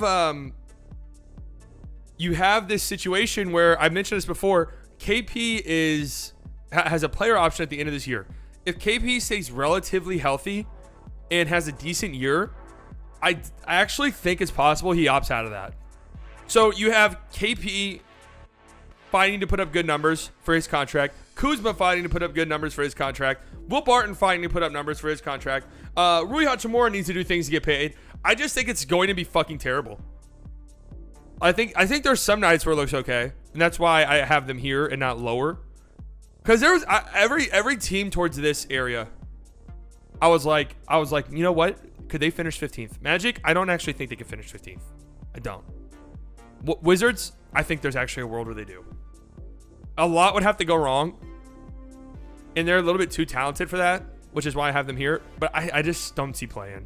this situation where I mentioned this before. KP has a player option at the end of this year. If KP stays relatively healthy and has a decent year, I actually think it's possible he opts out of that. So you have KP fighting to put up good numbers for his contract. Kuzma fighting to put up good numbers for his contract. Will Barton fighting to put up numbers for his contract. Rui Hachimura needs to do things to get paid. I just think it's going to be fucking terrible. I think there's some nights where it looks okay, and that's why I have them here and not lower. Because there was every team towards this area, I was like, you know what? Could they finish 15th? Magic, I don't actually think they could finish 15th. I don't. Wizards, I think there's actually a world where they do. A lot would have to go wrong, and they're a little bit too talented for that, which is why I have them here. But I just don't see playing.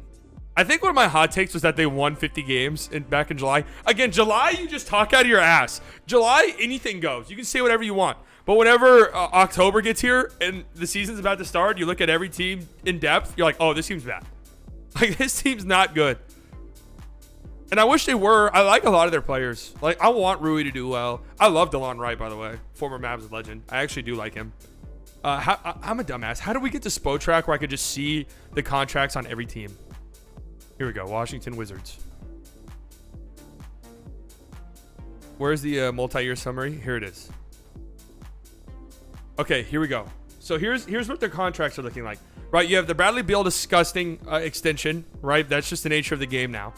I think one of my hot takes was that they won 50 games back in July. Again, July, you just talk out of your ass. July, anything goes. You can say whatever you want. But whenever October gets here and the season's about to start, you look at every team in depth. You're like, oh, this team's bad. Like, this team's not good. And I wish they were. I like a lot of their players. Like, I want Rui to do well. I love DeLon Wright, by the way. Former Mavs legend. I actually do like him. I'm a dumbass. How do we get to Spotrac where I could just see the contracts on every team? Here we go. Washington Wizards. Where's the multi-year summary? Here it is. Okay, here we go. So here's what their contracts are looking like. Right, you have the Bradley Beal disgusting extension, right? That's just the nature of the game now.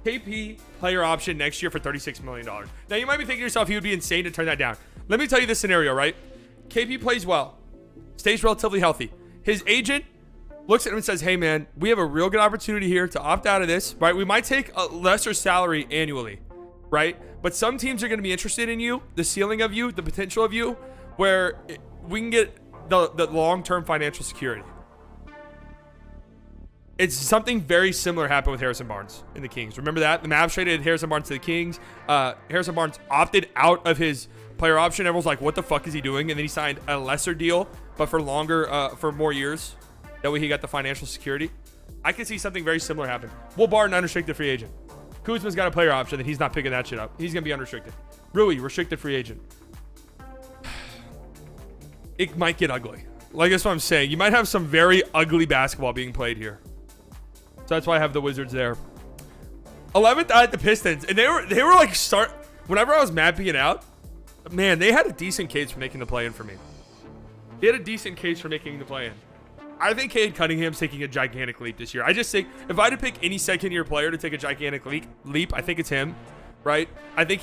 KP player option next year for $36 million. Now, you might be thinking to yourself, he would be insane to turn that down. Let me tell you this scenario, right? KP plays well, stays relatively healthy. His agent looks at him and says, hey, man, we have a real good opportunity here to opt out of this, right? We might take a lesser salary annually, right? But some teams are going to be interested in you, the ceiling of you, the potential of you, where we can get the long-term financial security. It's something very similar happened with Harrison Barnes in the Kings. Remember that? The Mavs traded Harrison Barnes to the Kings. Harrison Barnes opted out of his player option. Everyone's like, what the fuck is he doing? And then he signed a lesser deal, but for longer, for more years. That way he got the financial security. I can see something very similar happen. Will Barton, unrestricted free agent. Kuzma's got a player option, and he's not picking that shit up. He's going to be unrestricted. Rui, restricted free agent. It might get ugly. Like, that's what I'm saying. You might have some very ugly basketball being played here. So that's why I have the Wizards there. 11th, I had the Pistons. And they were like, whenever I was mapping it out, man, they had a decent case for making the play-in for me. They had a decent case for making the play-in. I think Cade Cunningham's taking a gigantic leap this year. I just think if I had to pick any second-year player to take a gigantic leap, I think it's him, right? I think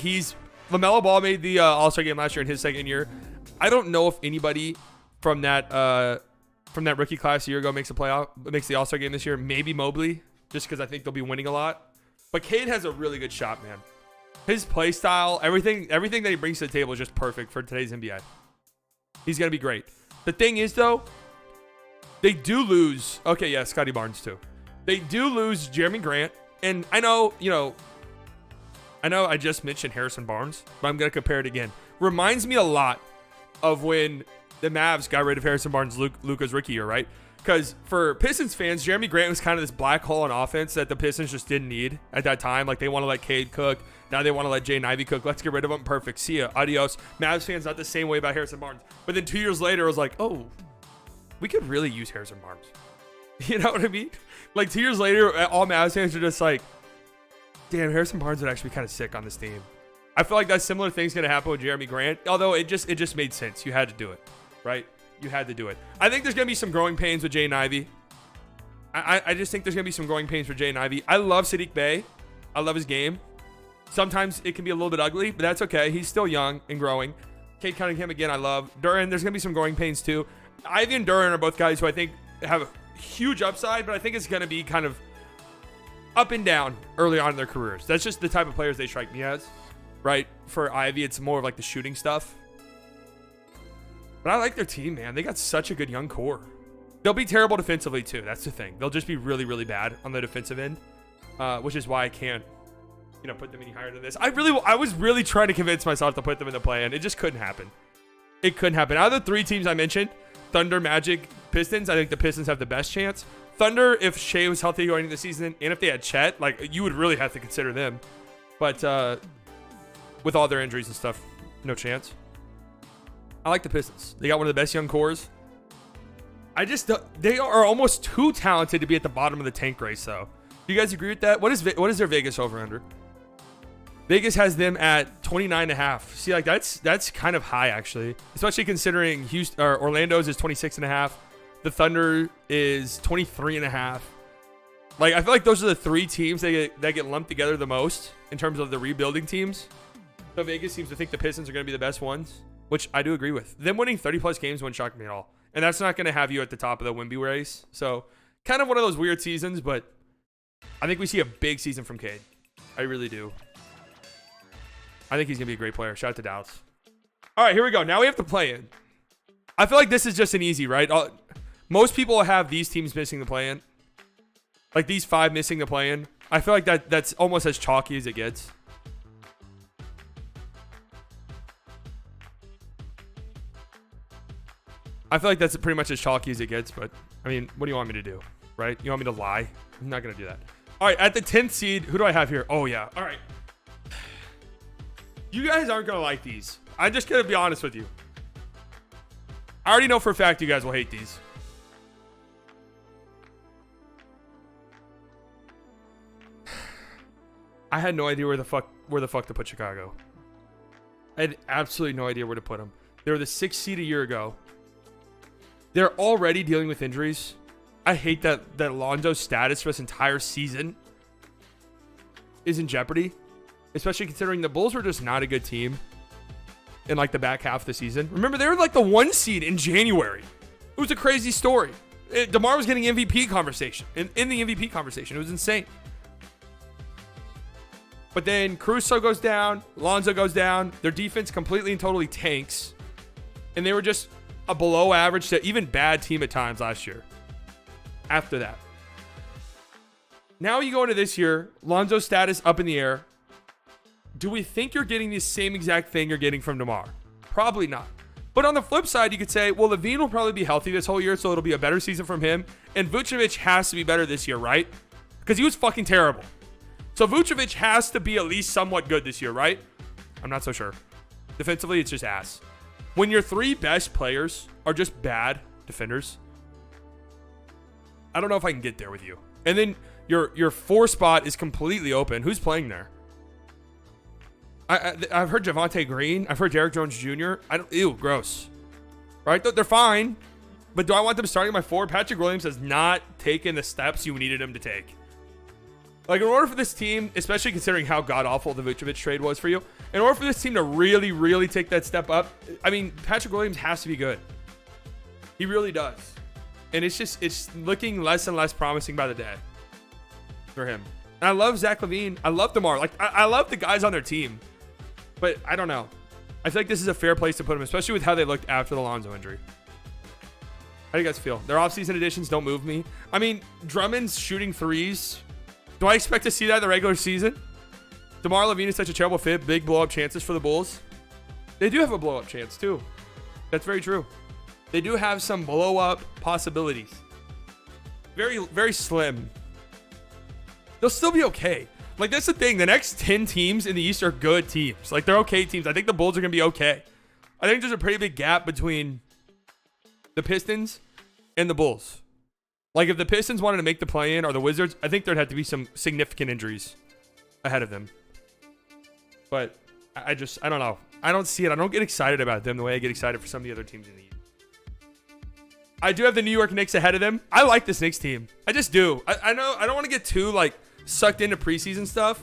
LaMelo Ball made the All-Star game last year in his second year. I don't know if anybody from that rookie class a year ago makes the All-Star game this year. Maybe Mobley, just because I think they'll be winning a lot. But Cade has a really good shot, man. His play style, everything that he brings to the table is just perfect for today's NBA. He's going to be great. The thing is, though, they do lose. Okay, yeah, Scotty Barnes, too. They do lose Jeremy Grant. And I know I just mentioned Harrison Barnes, but I'm going to compare it again. Reminds me a lot of when the Mavs got rid of Harrison Barnes, Luka's rookie year, right? Because for Pistons fans, Jeremy Grant was kind of this black hole in offense that the Pistons just didn't need at that time. Like, they want to let Cade cook. Now they want to let Jay Ivey cook. Let's get rid of him. Perfect. See ya. Adios. Mavs fans not the same way about Harrison Barnes. But then 2 years later, it was like, oh, we could really use Harrison Barnes. You know what I mean? Like, 2 years later, all Mavs fans are just like, damn, Harrison Barnes would actually be kind of sick on this team. I feel like that similar thing's going to happen with Jeremy Grant. Although it just made sense. You had to do it, right? You had to do it. I think there's going to be some growing pains with Jay Ivey. I just think there's going to be some growing pains for Jay Ivey. I love Sadiq Bey. I love his game. Sometimes it can be a little bit ugly, but that's okay. He's still young and growing. Cade Cunningham, again, I love. Duran, there's going to be some growing pains too. Ivy and Duran are both guys who I think have a huge upside, but I think it's going to be kind of up and down early on in their careers. That's just the type of players they strike me as, right? For Ivy, it's more of like the shooting stuff. But I like their team, man. They got such a good young core. They'll be terrible defensively too. That's the thing. They'll just be really, really bad on the defensive end, which is why I can't, put them any higher than this. I was really trying to convince myself to put them in the play-in. It just couldn't happen. It couldn't happen. Out of the three teams I mentioned, Thunder, Magic, Pistons, I think the Pistons have the best chance. Thunder, if Shea was healthy going into the season, and if they had Chet, like, you would really have to consider them. But with all their injuries and stuff, no chance. I like the Pistons. They got one of the best young cores. They are almost too talented to be at the bottom of the tank race, though. Do you guys agree with that? What is their Vegas over-under? Vegas has them at 29.5. See, like, that's kind of high, actually. Especially considering Orlando's is 26.5. The Thunder is 23.5. Like, I feel like those are the three teams that get lumped together the most in terms of the rebuilding teams. So Vegas seems to think the Pistons are going to be the best ones, which I do agree with. Them winning 30-plus games wouldn't shock me at all. And that's not going to have you at the top of the Wemby race. So kind of one of those weird seasons, but I think we see a big season from Cade. I really do. I think he's going to be a great player. Shout out to Dallas. All right, here we go. Now we have to play in. I feel like this is just an easy, right? Most people have these teams missing the play-in. Like these 5 missing the play-in. I feel like that's almost as chalky as it gets. I feel like that's pretty much as chalky as it gets, but I mean, what do you want me to do, right? You want me to lie? I'm not going to do that. All right, at the 10th seed, who do I have here? Oh, yeah. All right. You guys aren't going to like these. I'm just going to be honest with you. I already know for a fact you guys will hate these. I had no idea where the fuck to put Chicago. I had absolutely no idea where to put them. They were the 6th seed a year ago. They're already dealing with injuries. I hate that Lonzo's status for this entire season is in jeopardy, especially considering the Bulls were just not a good team in like the back half of the season. Remember, they were like the 1 seed in January. It was a crazy story. DeMar was getting MVP conversation in the MVP conversation. It was insane. But then Caruso goes down, Lonzo goes down. Their defense completely and totally tanks, and they were just a below average to even bad team at times last year. After that, now you go into this year, Lonzo's status up in the air. Do we think you're getting the same exact thing you're getting from DeMar? Probably not. But on the flip side, you could say, well, Levine will probably be healthy this whole year, so it'll be a better season from him. And Vucevic has to be better this year, right? Because he was fucking terrible. So Vucevic has to be at least somewhat good this year, right? I'm not so sure. Defensively, it's just ass. When your 3 best players are just bad defenders, I don't know if I can get there with you. And then your 4 spot is completely open. Who's playing there? I've heard Javonte Green. I've heard Derrick Jones Jr. Ew, gross. Right? They're fine. But do I want them starting my 4? Patrick Williams has not taken the steps you needed him to take. Like, in order for this team, especially considering how god-awful the Vucevic trade was for you, in order for this team to really, really take that step up, I mean, Patrick Williams has to be good. He really does. And it's looking less and less promising by the day for him. And I love Zach LaVine. I love DeMar. Like, I love the guys on their team. But I don't know. I feel like this is a fair place to put them, especially with how they looked after the Lonzo injury. How do you guys feel? Their offseason additions don't move me. I mean, Drummond's shooting threes. Do I expect to see that in the regular season? DeMar LaVine is such a terrible fit. Big blow-up chances for the Bulls. They do have a blow-up chance, too. That's very true. They do have some blow-up possibilities. Very, very slim. They'll still be okay. Like, that's the thing. The next 10 teams in the East are good teams. Like, they're okay teams. I think the Bulls are going to be okay. I think there's a pretty big gap between the Pistons and the Bulls. Like, if the Pistons wanted to make the play-in or the Wizards, I think there'd have to be some significant injuries ahead of them. But I don't know. I don't see it. I don't get excited about them the way I get excited for some of the other teams in the East. I do have the New York Knicks ahead of them. I like this Knicks team. I just do. I know I don't want to get too, like, sucked into preseason stuff,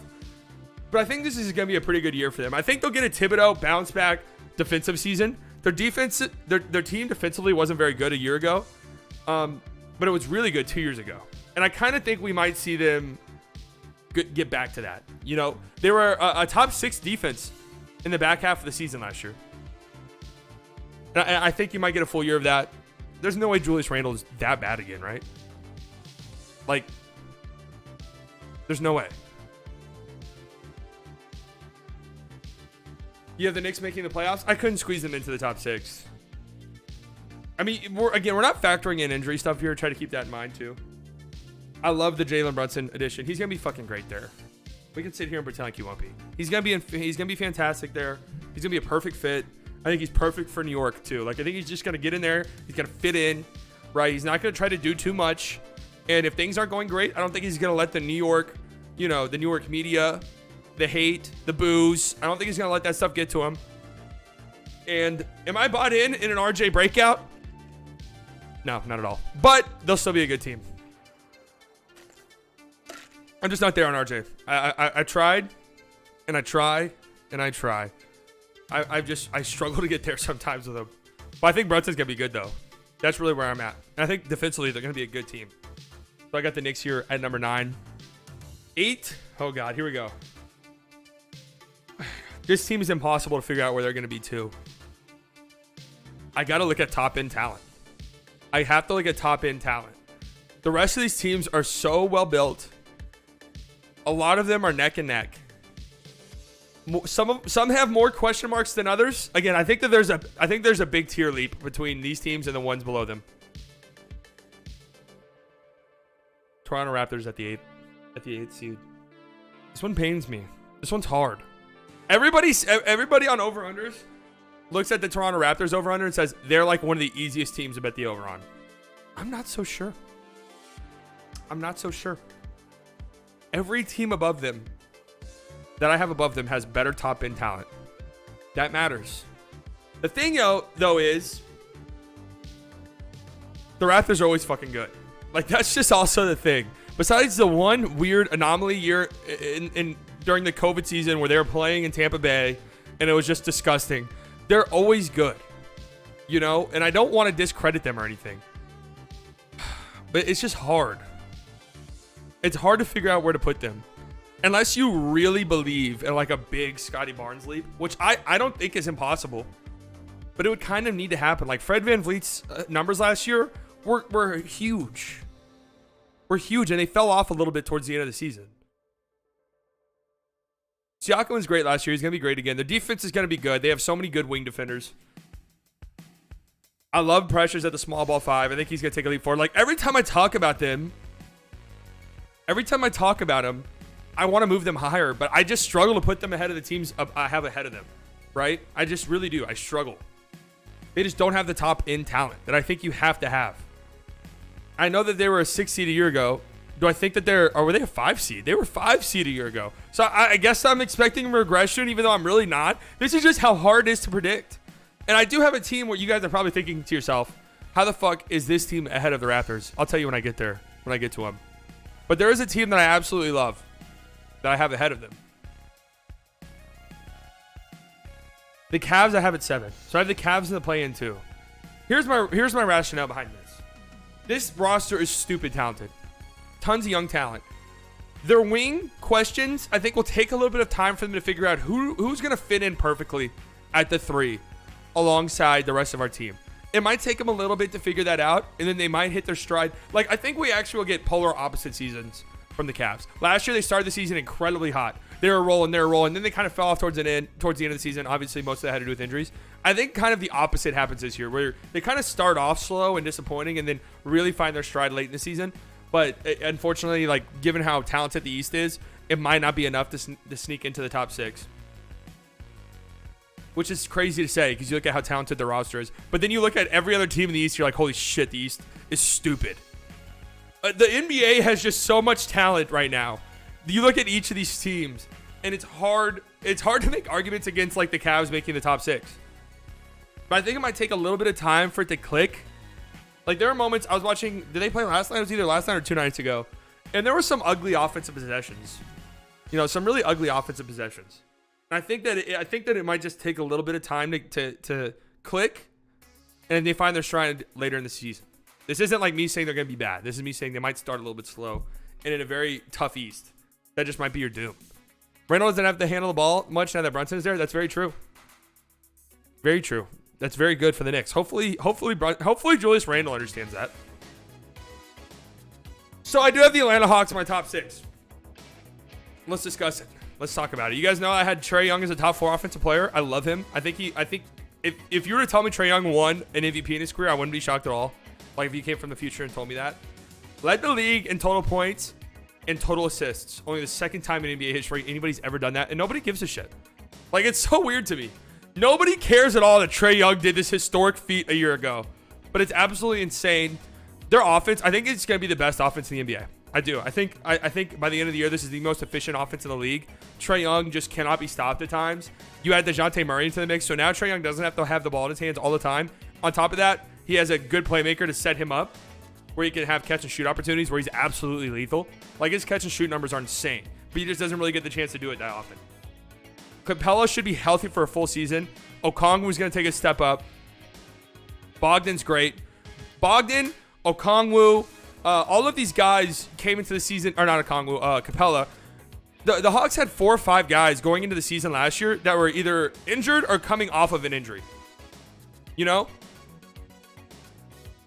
but I think this is going to be a pretty good year for them. I think they'll get a Thibodeau bounce back defensive season. Their defense, their team defensively wasn't very good a year ago. But it was really good 2 years ago. And I kind of think we might see them get back to that. You know, they were a top 6 defense in the back half of the season last year. And I think you might get a full year of that. There's no way Julius Randle is that bad again, right? Like, there's no way. You have the Knicks making the playoffs? I couldn't squeeze them into the top 6. I mean, we're not factoring in injury stuff here. Try to keep that in mind too. I love the Jalen Brunson addition. He's gonna be fucking great there. We can sit here and pretend like he won't be. He's gonna be fantastic there. He's gonna be a perfect fit. I think he's perfect for New York too. Like I think he's just gonna get in there. He's gonna fit in, right? He's not gonna try to do too much. And if things aren't going great, I don't think he's gonna let the New York media, the hate, the boos. I don't think he's gonna let that stuff get to him. And am I bought in an RJ breakout? No, not at all. But they'll still be a good team. I'm just not there on RJ. I tried, and I try, and I try. I struggle to get there sometimes with him. But I think Brunson's gonna be good though. That's really where I'm at. And I think defensively they're gonna be a good team. So I got the Knicks here at number 9. 8. Oh god, here we go. This team is impossible to figure out where they're gonna be too. I gotta look at top end talent. I have to look at top end talent. The rest of these teams are so well built. A lot of them are neck and neck. Some have more question marks than others. Again, I think there's a big tier leap between these teams and the ones below them. Toronto Raptors at the 8th seed. This one pains me. This one's hard. Everybody on over-unders looks at the Toronto Raptors over-under and says they're like one of the easiest teams to bet the over on. I'm not so sure. Every team above them that I have above them has better top end talent. That matters. The thing though is the Raptors are always fucking good. Like that's just also the thing. Besides the one weird anomaly year during the COVID season where they were playing in Tampa Bay and it was just disgusting. They're always good, you know, and I don't want to discredit them or anything, but it's just hard. It's hard to figure out where to put them unless you really believe in like a big Scotty Barnes leap, which I don't think is impossible, but it would kind of need to happen. Like Fred VanVleet's numbers last year were huge. And they fell off a little bit towards the end of the season. Siakam was great last year. He's going to be great again. Their defense is going to be good. They have so many good wing defenders. I love Precious at the small ball 5. I think he's going to take a leap forward. Like every time I talk about him, I want to move them higher, but I just struggle to put them ahead of the teams I have ahead of them, right? I just really do. I struggle. They just don't have the top end talent that I think you have to have. I know that they were a 6 seed a year ago. Do I think that were they a 5 seed? They were 5 seed a year ago. So I guess I'm expecting regression, even though I'm really not. This is just how hard it is to predict. And I do have a team where you guys are probably thinking to yourself, how the fuck is this team ahead of the Raptors? I'll tell you when I get there, when I get to them. But there is a team that I absolutely love that I have ahead of them. The Cavs I have at 7. So I have the Cavs in the play-in too. Here's my rationale behind this. This roster is stupid talented. Tons of young talent. Their wing questions, I think, will take a little bit of time for them to figure out who's going to fit in perfectly at the 3 alongside the rest of our team. It might take them a little bit to figure that out, and then they might hit their stride. Like, I think we actually will get polar opposite seasons from the Cavs. Last year, they started the season incredibly hot. They were rolling. Then they kind of fell off towards the end of the season. Obviously, most of that had to do with injuries. I think kind of the opposite happens this year, where they kind of start off slow and disappointing, and then really find their stride late in the season. But unfortunately, like given how talented the East is, it might not be enough to sneak into the top 6. Which is crazy to say because you look at how talented the roster is. But then you look at every other team in the East, you're like, holy shit, the East is stupid. The NBA has just so much talent right now. You look at each of these teams, and it's hard to make arguments against like the Cavs making the top 6. But I think it might take a little bit of time for it to click. Like there were moments I was watching, did they play last night? It was either last night or 2 nights ago. And there were some ugly offensive possessions. You know, some really ugly offensive possessions. And I think that it might just take a little bit of time to click, and they find their stride later in the season. This isn't like me saying they're going to be bad. This is me saying they might start a little bit slow. And in a very tough East, that just might be your doom. Randall doesn't have to handle the ball much now that Brunson is there. That's very true. Very true. That's very good for the Knicks. Hopefully Julius Randle understands that. So I do have the Atlanta Hawks in my top 6. Let's discuss it. Let's talk about it. You guys know I had Trae Young as a top 4 offensive player. I love him. I think if you were to tell me Trae Young won an MVP in his career, I wouldn't be shocked at all. Like if you came from the future and told me that. Led the league in total points and total assists. Only the second time in NBA history anybody's ever done that, and nobody gives a shit. Like, it's so weird to me. Nobody cares at all that Trae Young did this historic feat a year ago, but it's absolutely insane. Their offense, I think it's going to be the best offense in the NBA. I do. I think by the end of the year, this is the most efficient offense in the league. Trae Young just cannot be stopped at times. You add DeJounte Murray into the mix, so now Trae Young doesn't have to have the ball in his hands all the time. On top of that, he has a good playmaker to set him up, where he can have catch and shoot opportunities where he's absolutely lethal. Like, his catch and shoot numbers are insane, but he just doesn't really get the chance to do it that often. Capella should be healthy for a full season. Okongwu's going to take a step up. Bogdan's great. Bogdan, Okongwu, all of these guys came into the season, or not Okongwu, Capella. The Hawks had 4 or 5 guys going into the season last year that were either injured or coming off of an injury. You know?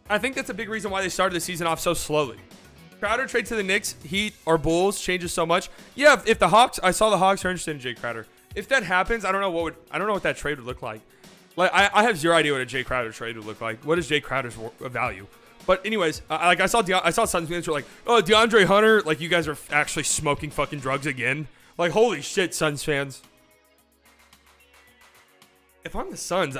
I think that's a big reason why they started the season off so slowly. Crowder trade to the Knicks, Heat, or Bulls changes so much. Yeah, if the Hawks, I saw the Hawks are interested in Jay Crowder. If that happens, I don't know what that trade would look like. Like I have zero idea what a Jay Crowder trade would look like. What is Jay Crowder's value? But anyways, I saw Suns fans were like, oh, DeAndre Hunter, like you guys are actually smoking fucking drugs again. Like, holy shit, Suns fans. If I'm the Suns,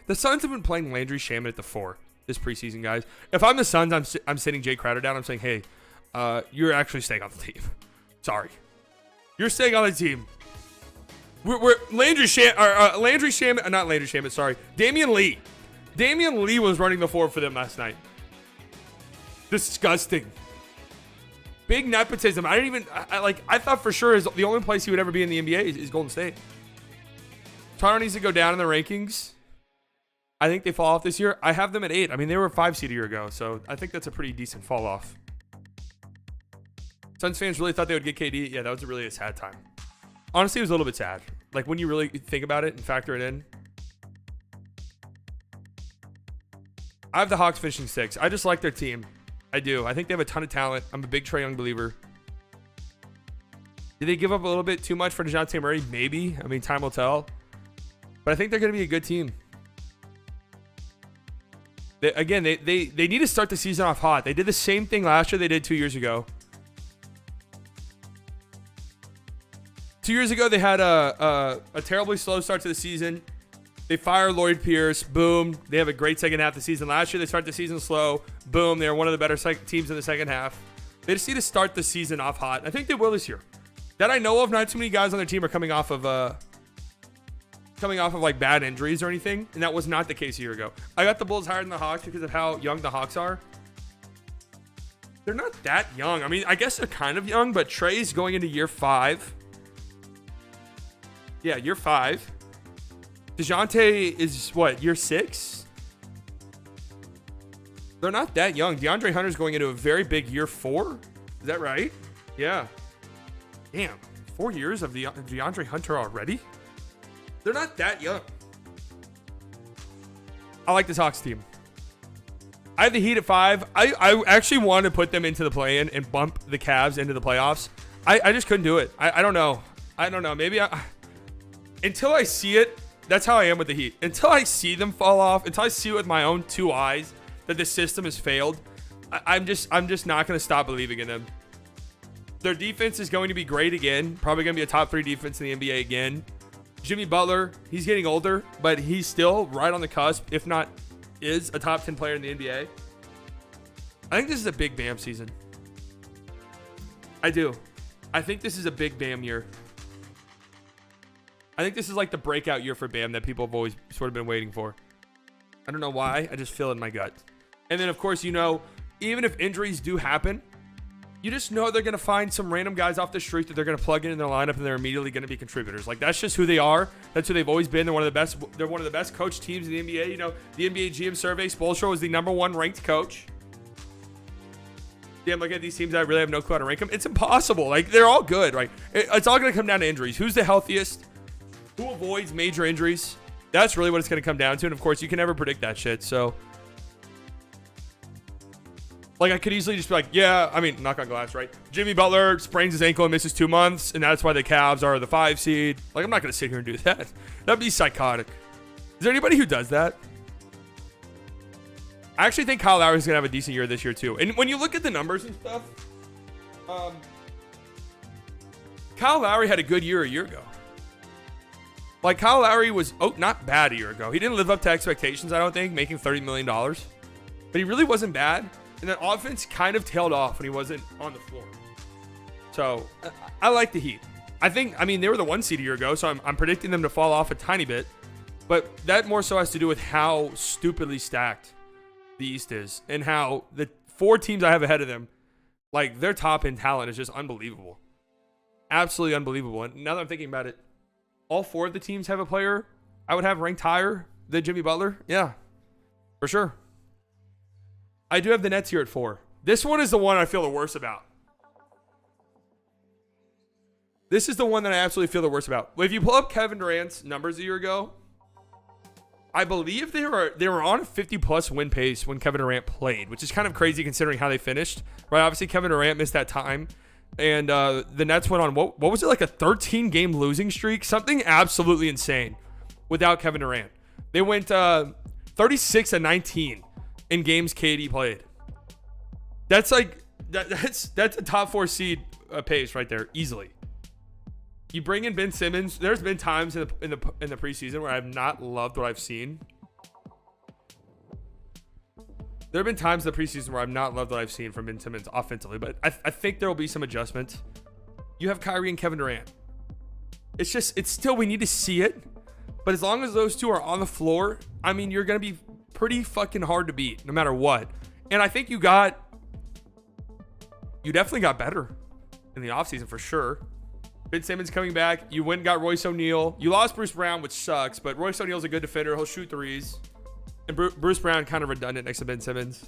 the Suns have been playing Landry Shamet at the 4 this preseason, guys. If I'm the Suns, I'm sitting Jay Crowder down. I'm saying, hey, you're actually staying on the team. Sorry, you're staying on the team. We're Landry Shamet, not Landry Shamet. Sorry, Damian Lee. Damian Lee was running the 4 for them last night. Disgusting. Big nepotism. I thought for sure the only place he would ever be in the NBA is Golden State. Toronto needs to go down in the rankings. I think they fall off this year. I have them at 8. I mean, they were a 5 seed a year ago, so I think that's a pretty decent fall off. Suns fans really thought they would get KD. Yeah, that was really a sad time. Honestly, it was a little bit sad. Like, when you really think about it and factor it in. I have the Hawks finishing 6. I just like their team. I do. I think they have a ton of talent. I'm a big Trae Young believer. Did they give up a little bit too much for DeJounte Murray? Maybe. I mean, time will tell. But I think they're going to be a good team. They need to start the season off hot. They did the same thing last year they did 2 years ago. 2 years ago, they had a terribly slow start to the season. They fire Lloyd Pierce. Boom. They have a great second half of the season. Last year, they start the season slow. Boom. They're one of the better teams in the second half. They just need to start the season off hot. I think they will this year. That I know of, not too many guys on their team are coming off of like bad injuries or anything, and that was not the case a year ago. I got the Bulls higher than the Hawks because of how young the Hawks are. They're not that young. I mean, I guess they're kind of young, but Trey's going into year 5. Yeah, year 5. DeJounte is what, year 6? They're not that young. DeAndre Hunter's going into a very big year 4. Is that right? Yeah. Damn, 4 years of DeAndre Hunter already? They're not that young. I like this Hawks team. I have the Heat at 5. I actually want to put them into the play-in and bump the Cavs into the playoffs. I just couldn't do it. I don't know. Maybe until I see it, that's how I am with the Heat. Until I see them fall off, until I see it with my own 2 eyes that the system has failed, I'm just not going to stop believing in them. Their defense is going to be great again. Probably going to be a top 3 defense in the NBA again. Jimmy Butler, he's getting older, but he's still right on the cusp, if not is a top 10 player in the NBA. I think this is a big Bam season. I do. I think this is a big Bam year. I think this is like the breakout year for Bam that people have always sort of been waiting for. I don't know why. I just feel it in my gut. And then, of course, you know, even if injuries do happen, you just know they're going to find some random guys off the street that they're going to plug in their lineup, and they're immediately going to be contributors. Like, that's just who they are. That's who they've always been. They're one of the best. They're one of the best coached teams in the NBA. You know, the NBA GM survey, Spoelstra was the #1 ranked coach. Damn, look at these teams. I really have no clue how to rank them. It's impossible. Like, they're all good. Right? It's all going to come down to injuries. Who's the healthiest? Who avoids major injuries? That's really what it's going to come down to. And of course, you can never predict that shit. So Like, I could easily just be like, yeah, I mean, knock on glass, right? Jimmy Butler sprains his ankle and misses 2 months, and that's why the Cavs are the 5 seed. Like, I'm not going to sit here and do that. That'd be psychotic. Is there anybody who does that? I actually think Kyle Lowry's going to have a decent year this year, too. And when you look at the numbers and stuff, Kyle Lowry had a good year a year ago. Like, Kyle Lowry was, not bad a year ago. He didn't live up to expectations, I don't think, making $30 million. But he really wasn't bad. And that offense kind of tailed off when he wasn't on the floor. So, I like the Heat. I mean, they were the 1 seed a year ago, so I'm predicting them to fall off a tiny bit. But that more so has to do with how stupidly stacked the East is. And how the 4 teams I have ahead of them, like, their top end talent is just unbelievable. Absolutely unbelievable. And now that I'm thinking about it, all 4 of the teams have a player I would have ranked higher than Jimmy Butler. Yeah, for sure. I do have the Nets here at 4. This one is the one I feel the worst about. This is the one that I absolutely feel the worst about. If you pull up Kevin Durant's numbers a year ago, I believe they were on a 50-plus win pace when Kevin Durant played, which is kind of crazy considering how they finished. Right? Obviously, Kevin Durant missed that time. And the Nets went on, what was it, like a 13-game losing streak? Something absolutely insane without Kevin Durant. They went 36-19 in games KD played. That's like that's a top 4 seed pace right there, easily. You bring in Ben Simmons. There's been times in the preseason where I've not loved what I've seen. There have been times in the preseason where I've not loved what I've seen from Ben Simmons offensively, but I think there will be some adjustment. You have Kyrie and Kevin Durant. It's still, we need to see it. But as long as those 2 are on the floor, I mean, you're going to be pretty fucking hard to beat no matter what. And I think you definitely got better in the offseason for sure. Ben Simmons coming back. You went and got Royce O'Neal. You lost Bruce Brown, which sucks, but Royce O'Neal's a good defender. He'll shoot threes. And Bruce Brown kind of redundant next to Ben Simmons.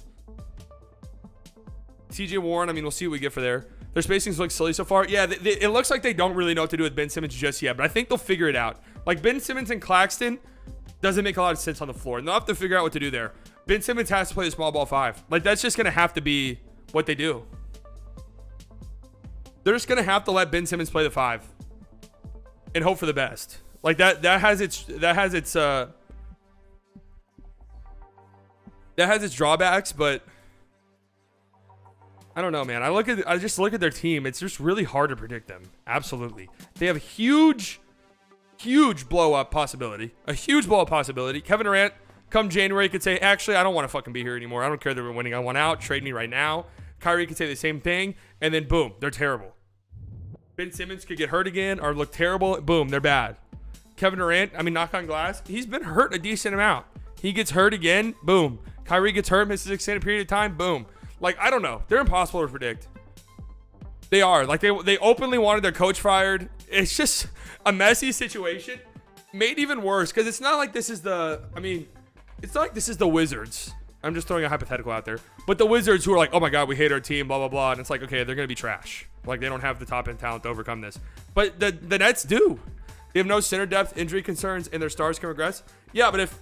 TJ Warren, I mean, we'll see what we get for there. Their spacings look silly so far. Yeah, it looks like they don't really know what to do with Ben Simmons just yet, but I think they'll figure it out. Like, Ben Simmons and Claxton doesn't make a lot of sense on the floor, and they'll have to figure out what to do there. Ben Simmons has to play the small ball 5. Like, that's just going to have to be what they do. They're just going to have to let Ben Simmons play the 5 and hope for the best. Like, that has its drawbacks, but I don't know, man. I just look at their team. It's just really hard to predict them. Absolutely. They have a huge blow up possibility. A huge blow up possibility. Kevin Durant, come January, could say, actually, I don't want to fucking be here anymore. I don't care that we're winning. I want out. Trade me right now. Kyrie could say the same thing, and then boom, they're terrible. Ben Simmons could get hurt again or look terrible. Boom, they're bad. Kevin Durant, I mean, knock on glass, he's been hurt a decent amount. He gets hurt again. Boom. Kyrie gets hurt, misses an extended period of time. Boom. Like, I don't know. They're impossible to predict. They are. Like, they openly wanted their coach fired. It's just a messy situation. Made even worse because it's not like this is the Wizards. I'm just throwing a hypothetical out there. But the Wizards who are like, oh my God, we hate our team, blah, blah, blah. And it's like, okay, they're going to be trash. Like, they don't have the top end talent to overcome this. But the Nets do. They have no center depth, injury concerns, and their stars can regress. Yeah, but if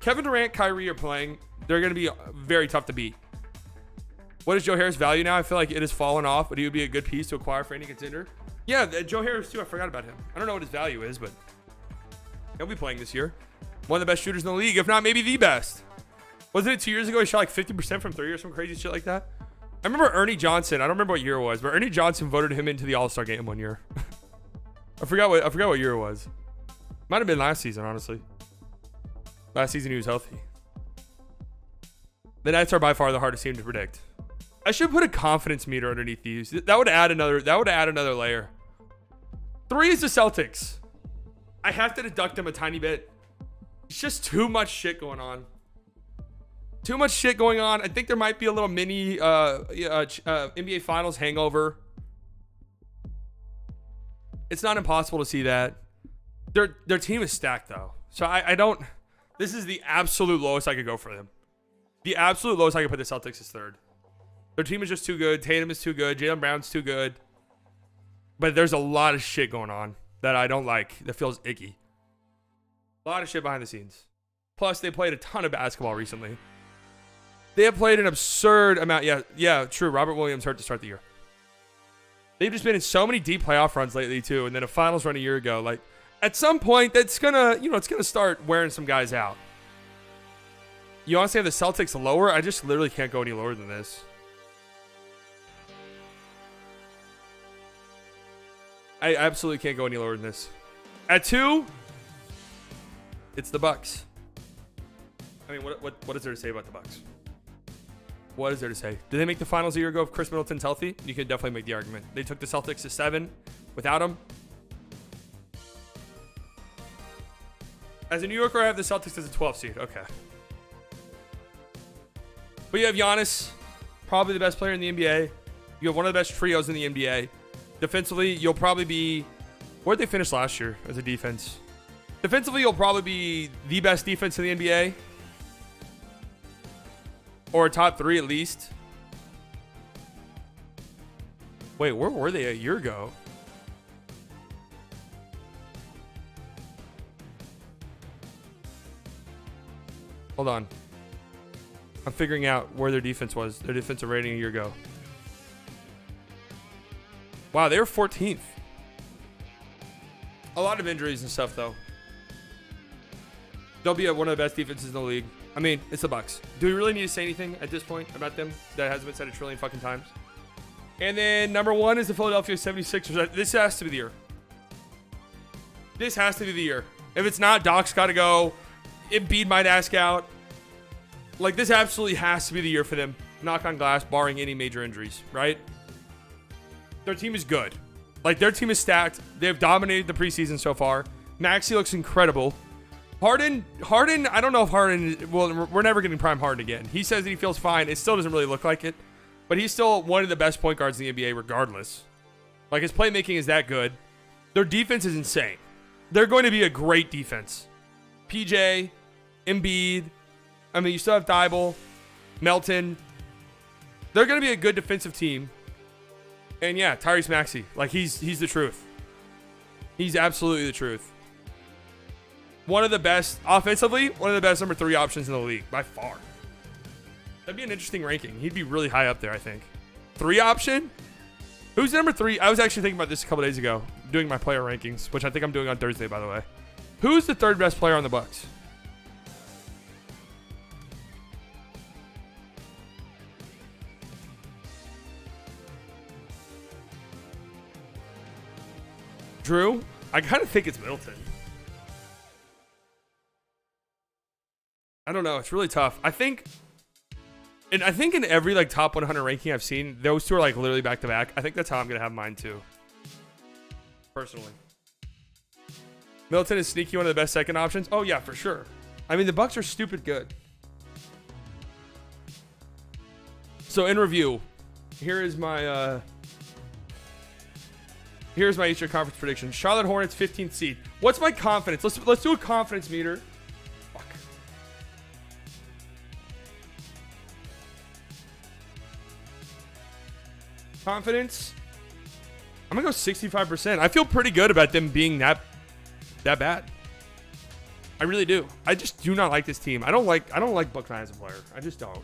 Kevin Durant, Kyrie are playing, they're going to be very tough to beat. What is Joe Harris' value now? I feel like it has fallen off, but he would be a good piece to acquire for any contender. Yeah, Joe Harris too. I forgot about him. I don't know what his value is, but he'll be playing this year. One of the best shooters in the league, if not maybe the best. Wasn't it 2 years ago he shot like 50% from 3 or some crazy shit like that? I remember Ernie Johnson. I don't remember what year it was, but Ernie Johnson voted him into the All-Star game one year. I forgot what year it was. Might have been last season, honestly. Last season he was healthy. The Nets are by far the hardest team to predict. I should put a confidence meter underneath these. That would add another layer. 3 is the Celtics. I have to deduct them a tiny bit. It's just too much shit going on. Too much shit going on. I think there might be a little mini NBA Finals hangover. It's not impossible to see that. Their team is stacked though. So I don't. This is the absolute lowest I could go for them. The absolute lowest I could put the Celtics is 3rd. Their team is just too good. Tatum is too good. Jaylen Brown's too good. But there's a lot of shit going on that I don't like. That feels icky. A lot of shit behind the scenes. Plus, they played a ton of basketball recently. They have played an absurd amount. Yeah, true. Robert Williams hurt to start the year. They've just been in so many deep playoff runs lately too, and then a finals run a year ago. Like, at some point, that's gonna, it's gonna start wearing some guys out. You honestly have the Celtics lower? I just literally can't go any lower than this. I absolutely can't go any lower than this. At 2, it's the Bucks. I mean, what is there to say about the Bucks? What is there to say? Did they make the finals a year ago if Chris Middleton's healthy? You could definitely make the argument. They took the Celtics to 7 without him. As a New Yorker, I have the Celtics as a 12 seed. Okay. But you have Giannis, probably the best player in the NBA. You have one of the best trios in the NBA. Defensively, you'll probably be... Where'd they finish last year as a defense? Defensively, you'll probably be the best defense in the NBA. Or top 3 at least. Wait, where were they a year ago? Hold on. I'm figuring out where their defense was. Their defensive rating a year ago. Wow, they were 14th. A lot of injuries and stuff, though. They'll be one of the best defenses in the league. I mean, it's the Bucks. Do we really need to say anything at this point about them that hasn't been said a trillion fucking times? And then number 1 is the Philadelphia 76ers. This has to be the year. This has to be the year. If it's not, Doc's got to go. Embiid might ask out. Like, this absolutely has to be the year for them. Knock on glass, barring any major injuries, right? Their team is good. Like, their team is stacked. They have dominated the preseason so far. Maxey looks incredible. Harden, I don't know if Harden, well, we're never getting prime Harden again. He says that he feels fine. It still doesn't really look like it. But he's still one of the best point guards in the NBA regardless. Like, his playmaking is that good. Their defense is insane. They're going to be a great defense. PJ, Embiid. I mean, you still have Thibault, Melton. They're going to be a good defensive team. And yeah, Tyrese Maxey. Like, he's the truth. He's absolutely the truth. One of the best, offensively, one of the best number 3 options in the league, by far. That'd be an interesting ranking. He'd be really high up there, I think. 3 option? Who's number 3? I was actually thinking about this a couple days ago, doing my player rankings, which I think I'm doing on Thursday, by the way. Who's the 3rd best player on the Bucks? Drew? I kind of think it's Middleton. I don't know. It's really tough. I think in every like top 100 ranking I've seen, those 2 are like literally back to back. I think that's how I'm gonna have mine too. Personally, Middleton is sneaky one of the best second options. Oh yeah, for sure. I mean, the Bucks are stupid good. So in review, here's my Eastern Conference prediction. Charlotte Hornets 15th seed. What's my confidence? Let's do a confidence meter. Confidence, I'm gonna go 65%. I feel pretty good about them being that bad. I really do. I just do not like this team. I don't like Bouknight as a player. I just don't.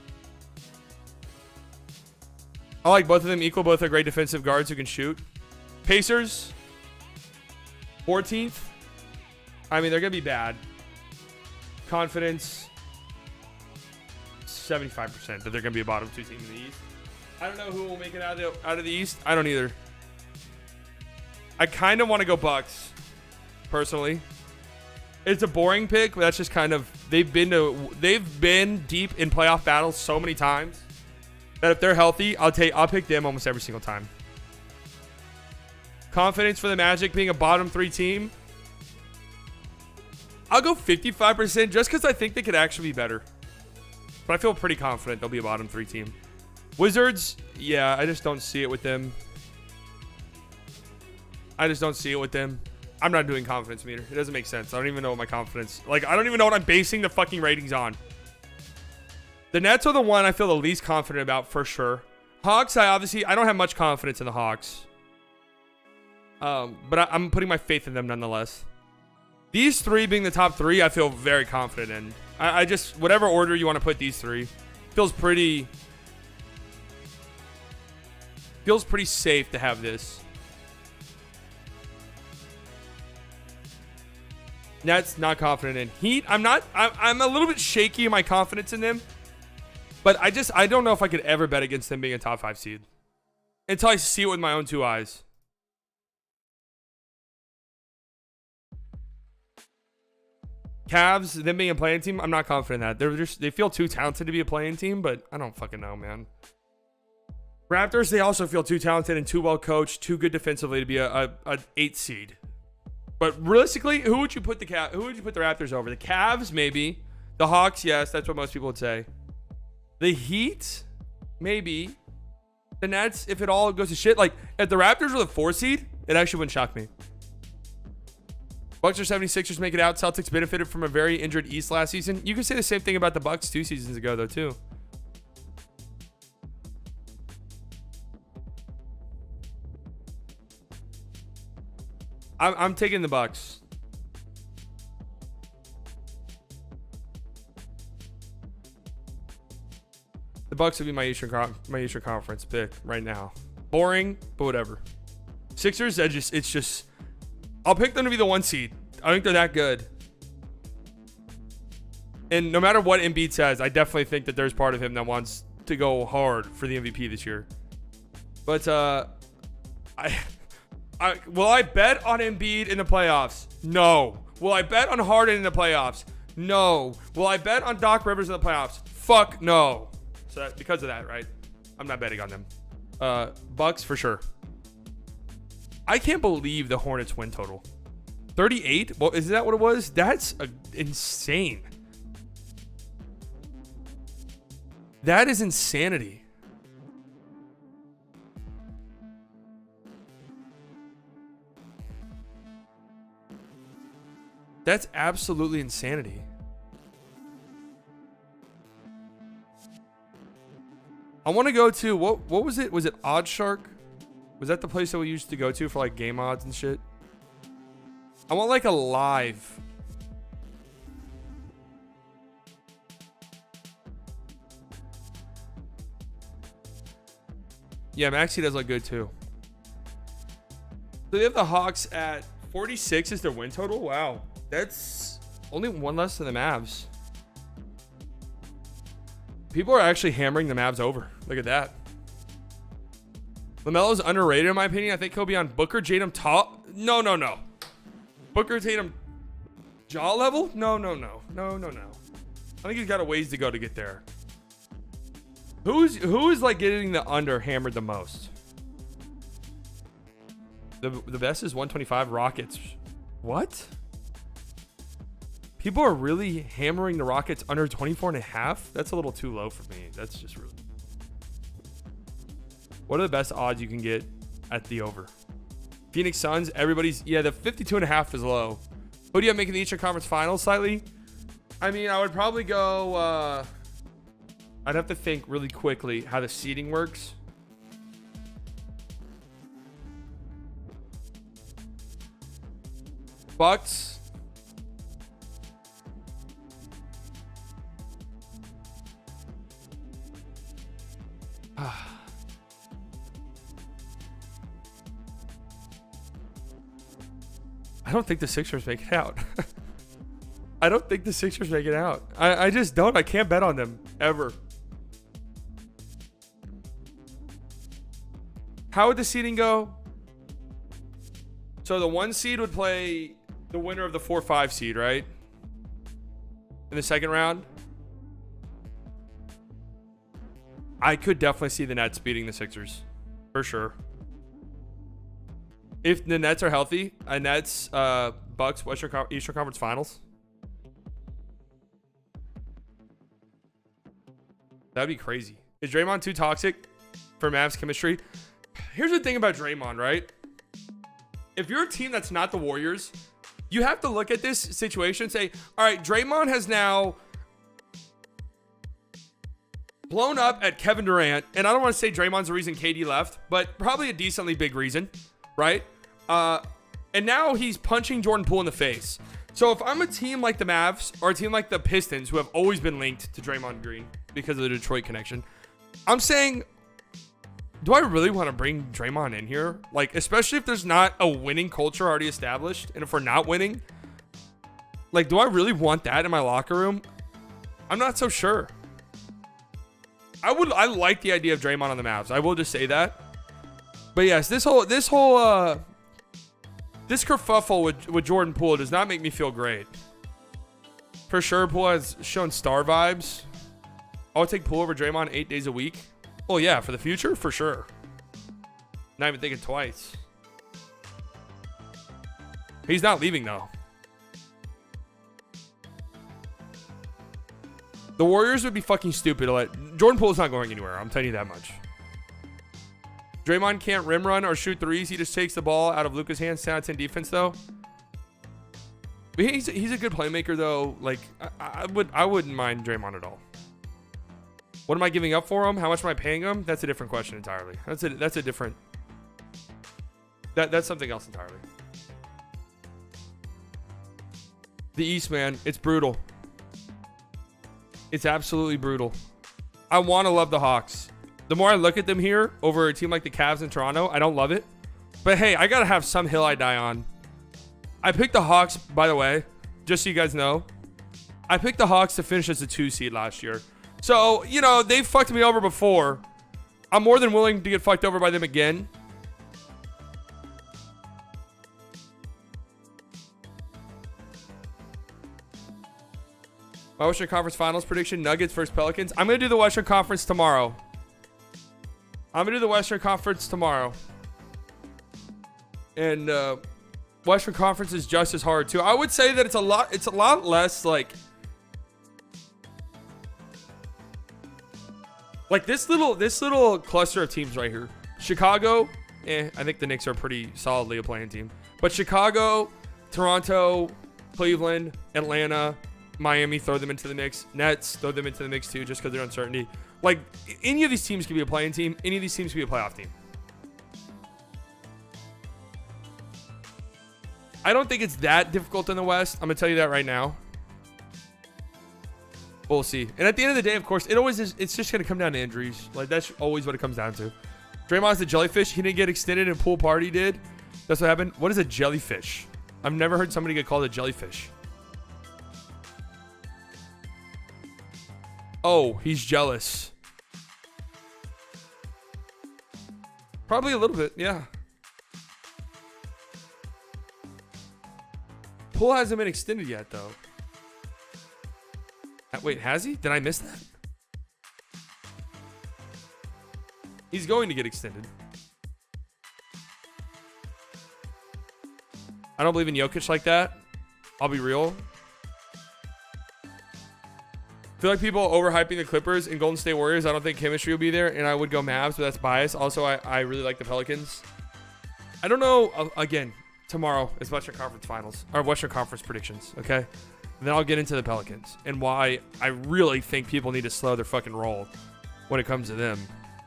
I like both of them equal. Both are great defensive guards who can shoot. Pacers, 14th. I mean, they're gonna be bad. Confidence, 75% that they're gonna be a bottom 2 team in the East. I don't know who will make it out of the East. I don't either. I kind of want to go Bucks, personally. It's a boring pick, but that's just kind of they've been deep in playoff battles so many times that if they're healthy, I'll pick them almost every single time. Confidence for the Magic being a bottom 3 team. I'll go 55% just because I think they could actually be better. But I feel pretty confident they'll be a bottom 3 team. Wizards, yeah, I just don't see it with them. I'm not doing confidence meter. It doesn't make sense. I don't even know what my confidence... Like, I don't even know what I'm basing the fucking ratings on. The Nets are the one I feel the least confident about for sure. Hawks, I don't have much confidence in the Hawks. But I'm putting my faith in them nonetheless. These 3 being the top 3, I feel very confident in. I just... Whatever order you want to put these 3. feels pretty safe to have this. Nets, not confident in. Heat, I'm a little bit shaky in my confidence in them. But I don't know if I could ever bet against them being a top 5 seed. Until I see it with my own 2 eyes. Cavs, them being a playing team, I'm not confident in that. They feel too talented to be a playing team, but I don't fucking know, man. Raptors, they also feel too talented and too well coached, too good defensively to be a 8 seed. But realistically, who would you put the Raptors over? The Cavs, maybe. The Hawks, yes, that's what most people would say. The Heat, maybe. The Nets, if it all goes to shit. Like, if the Raptors were the 4 seed, it actually wouldn't shock me. Bucks or 76ers make it out. Celtics benefited from a very injured East last season. You could say the same thing about the Bucks 2 seasons ago, though, too. I'm taking the Bucks. The Bucks would be my Eastern Conference pick right now. Boring, but whatever. Sixers, I'll pick them to be the 1 seed. I think they're that good. And no matter what Embiid says, I definitely think that there's part of him that wants to go hard for the MVP this year. But will I bet on Embiid in the playoffs? No. Will I bet on Harden in the playoffs? No. Will I bet on Doc Rivers in the playoffs? Fuck no. So because of that, right? I'm not betting on them. Bucks for sure. I can't believe the Hornets win total. 38? Well, is that what it was? That's insane. That is insanity. That's absolutely insanity. I want to go to, what was it? Was it Oddshark? Was that the place that we used to go to for like game odds and shit? I want like a live. Yeah, Maxey does look good too. So they have the Hawks at 46 is their win total. Wow. That's only 1 less than the Mavs. People are actually hammering the Mavs over. Look at that. LaMelo's underrated in my opinion. I think he'll be on Booker, Tatum, No. Booker, Tatum, jaw level? No. I think he's got a ways to go to get there. Who is like getting the under hammered the most? The best is 125 Rockets. What? People are really hammering the Rockets under 24.5? That's a little too low for me. That's just really... What are the best odds you can get at the over? Phoenix Suns, everybody's... Yeah, the 52.5 is low. Who do you have making the Eastern Conference Finals slightly? I mean, I would probably go... I'd have to think really quickly how the seeding works. Bucks... I don't think the Sixers make it out. I don't think the Sixers make it out. I just don't. I can't bet on them ever. How would the seeding go? So the 1 seed would play the winner of the 4-5 seed, right? In the second round. I could definitely see the Nets beating the Sixers. For sure. If the Nets are healthy, Nets, Bucks, Eastern Conference Finals. That'd be crazy. Is Draymond too toxic for Mavs chemistry? Here's the thing about Draymond, right? If you're a team that's not the Warriors, you have to look at this situation and say, all right, Draymond has now blown up at Kevin Durant. And I don't want to say Draymond's the reason KD left, but probably a decently big reason. Right? And now he's punching Jordan Poole in the face. So if I'm a team like the Mavs or a team like the Pistons, who have always been linked to Draymond Green because of the Detroit connection, I'm saying, do I really want to bring Draymond in here? Like, especially if there's not a winning culture already established, and if we're not winning, like, do I really want that in my locker room? I'm not so sure. I like the idea of Draymond on the Mavs. I will just say that. But yes, this kerfuffle with Jordan Poole does not make me feel great. For sure, Poole has shown star vibes. I would take Poole over Draymond 8 days a week. Oh yeah, for the future, for sure. Not even thinking twice. He's not leaving though. The Warriors would be fucking stupid to let... Jordan Poole's not going anywhere. I'm telling you that much. Draymond can't rim run or shoot threes. He just takes the ball out of Luka's hands. 10 out of 10 defense, though. But he's a good playmaker, though. Like, I wouldn't mind Draymond at all. What am I giving up for him? How much am I paying him? That's a different question entirely. That's a different... That's something else entirely. The East, man. It's brutal. It's absolutely brutal. I want to love the Hawks. The more I look at them here over a team like the Cavs in Toronto, I don't love it. But hey, I got to have some hill I die on. I picked the Hawks, by the way, just so you guys know. I picked the Hawks to finish as a 2 seed last year. So, you know, they've fucked me over before. I'm more than willing to get fucked over by them again. My Western Conference Finals prediction, Nuggets versus Pelicans. I'm going to do the Western Conference tomorrow. And Western Conference is just as hard too. I would say that it's a lot less like this little cluster of teams right here. Chicago, I think the Knicks are pretty solidly a playing team. But Chicago, Toronto, Cleveland, Atlanta, Miami, throw them into the mix. Nets, throw them into the mix too, just because they're uncertainty. Like, any of these teams could be a playing team. Any of these teams could be a playoff team. I don't think it's that difficult in the West. I'm going to tell you that right now. We'll see. And at the end of the day, of course, it always is. It's just going to come down to injuries. Like, that's always what it comes down to. Draymond's a jellyfish. He didn't get extended and Pool Party did. That's what happened. What is a jellyfish? I've never heard somebody get called a jellyfish. Oh, he's jealous. Probably a little bit, yeah. Poole hasn't been extended yet, though. Wait, has he? Did I miss that? He's going to get extended. I don't believe in Jokic like that. I'll be real. I feel like people overhyping the Clippers and Golden State Warriors. I don't think chemistry will be there, and I would go Mavs, but that's bias. Also, I really like the Pelicans. I don't know. Again, tomorrow is Western Conference Finals, or Western Conference predictions, okay? And then I'll get into the Pelicans and why I really think people need to slow their fucking roll when it comes to them.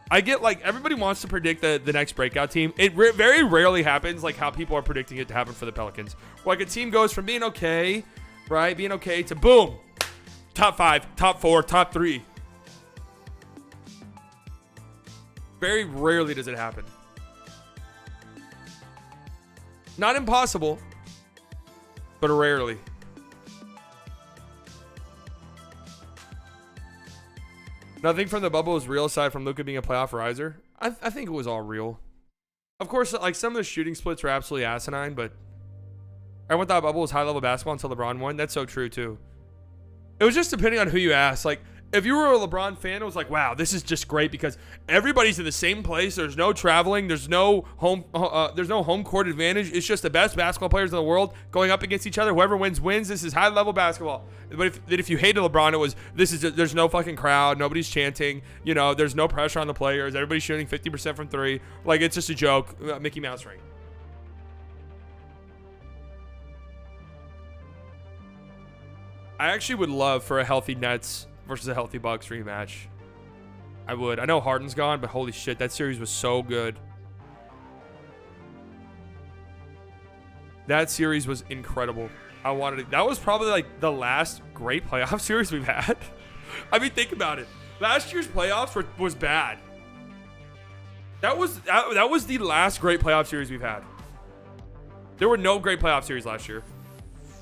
I get, like, everybody wants to predict the next breakout team. It very rarely happens like how people are predicting it to happen for the Pelicans. Like, a team goes from being okay, right, being okay, to boom. Top 5, top 4, top 3. Very rarely does it happen. Not impossible, but rarely. Nothing from the bubble is real aside from Luka being a playoff riser. I think it was all real. Of course, like, some of the shooting splits were absolutely asinine, but everyone thought bubble was high-level basketball until LeBron won. That's so true, too. It was just depending on who you ask. Like, if you were a LeBron fan, it was like, wow, this is just great because everybody's in the same place. There's no traveling. There's no home court advantage. It's just the best basketball players in the world going up against each other. Whoever wins. This is high-level basketball. But if you hated LeBron, it was there's no fucking crowd. Nobody's chanting. You know, there's no pressure on the players. Everybody's shooting 50% from 3. Like, it's just a joke. Mickey Mouse ring. I actually would love for a healthy Nets versus a healthy Bucks rematch. I would. I know Harden's gone, but holy shit, that series was so good. That series was incredible. That was probably like the last great playoff series we've had. I mean, think about it. Last year's playoffs was bad. That was the last great playoff series we've had. There were no great playoff series last year.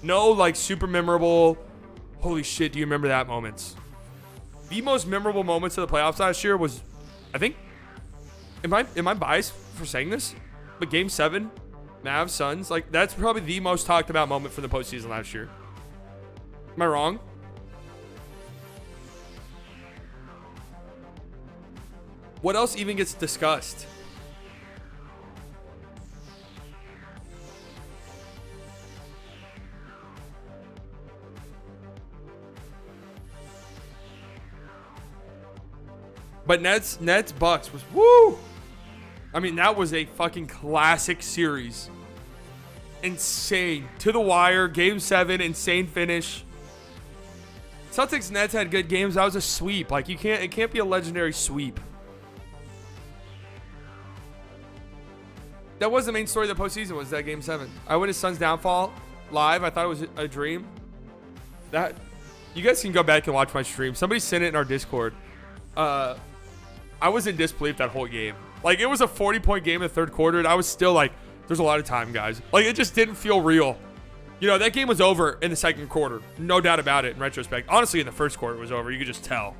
No, like, super memorable. Holy shit, do you remember that moments? The most memorable moments of the playoffs last year was, I think, am I biased for saying this? But Game 7, Mavs, Suns, like, that's probably the most talked about moment for the postseason last year. Am I wrong? What else even gets discussed? But Nets Bucks was woo. I mean, that was a fucking classic series. Insane. To the wire, Game 7, insane finish. Celtics Nets had good games. That was a sweep. Like, it can't be a legendary sweep. That was the main story of the postseason, was that Game 7. I witnessed Suns downfall live. I thought it was a dream. That, you guys can go back and watch my stream. Somebody sent it in our Discord. I was in disbelief that whole game. Like, it was a 40-point game in the third quarter, and I was still like, there's a lot of time, guys. Like, it just didn't feel real. You know, that game was over in the second quarter. No doubt about it in retrospect. Honestly, in the first quarter, it was over. You could just tell.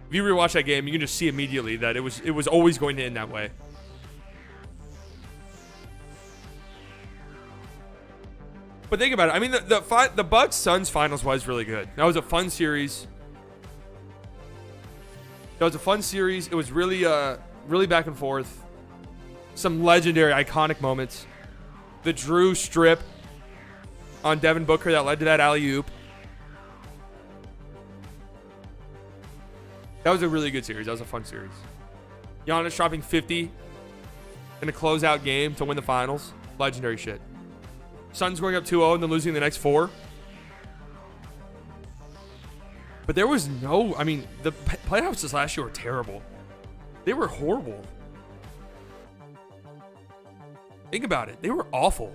If you rewatch that game, you can just see immediately that it was always going to end that way. But think about it. I mean, the Bucks-Suns finals was really good. That was a fun series. It was really, really back and forth. Some legendary, iconic moments. The Drew strip on Devin Booker that led to that alley-oop. That was a really good series. That was a fun series. Giannis dropping 50 in a closeout game to win the finals. Legendary shit. Suns going up 2-0 and then losing the next 4. But there was no, I mean, the playoffs this last year were terrible. They were horrible. Think about it. They were awful.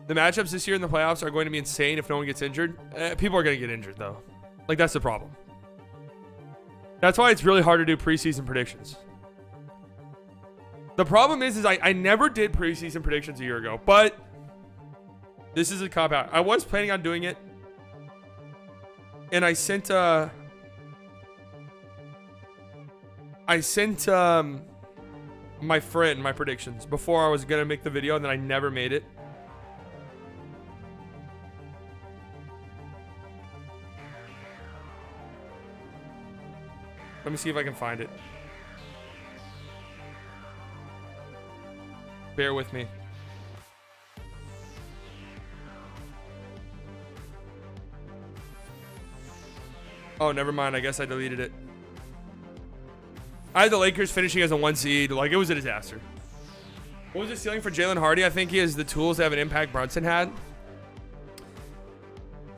The matchups this year in the playoffs are going to be insane if no one gets injured. People are going to get injured, though. Like, that's the problem. That's why it's really hard to do preseason predictions. The problem is I never did preseason predictions a year ago, but this is a cop-out. I was planning on doing it, and I sent my friend my predictions before I was going to make the video, and then I never made it. Let me see if I can find it. Bear with me. Oh, never mind. I guess I deleted it. I had the Lakers finishing as a 1 seed. Like, it was a disaster. What was the ceiling for Jalen Hardy? I think he has the tools to have an impact Brunson had.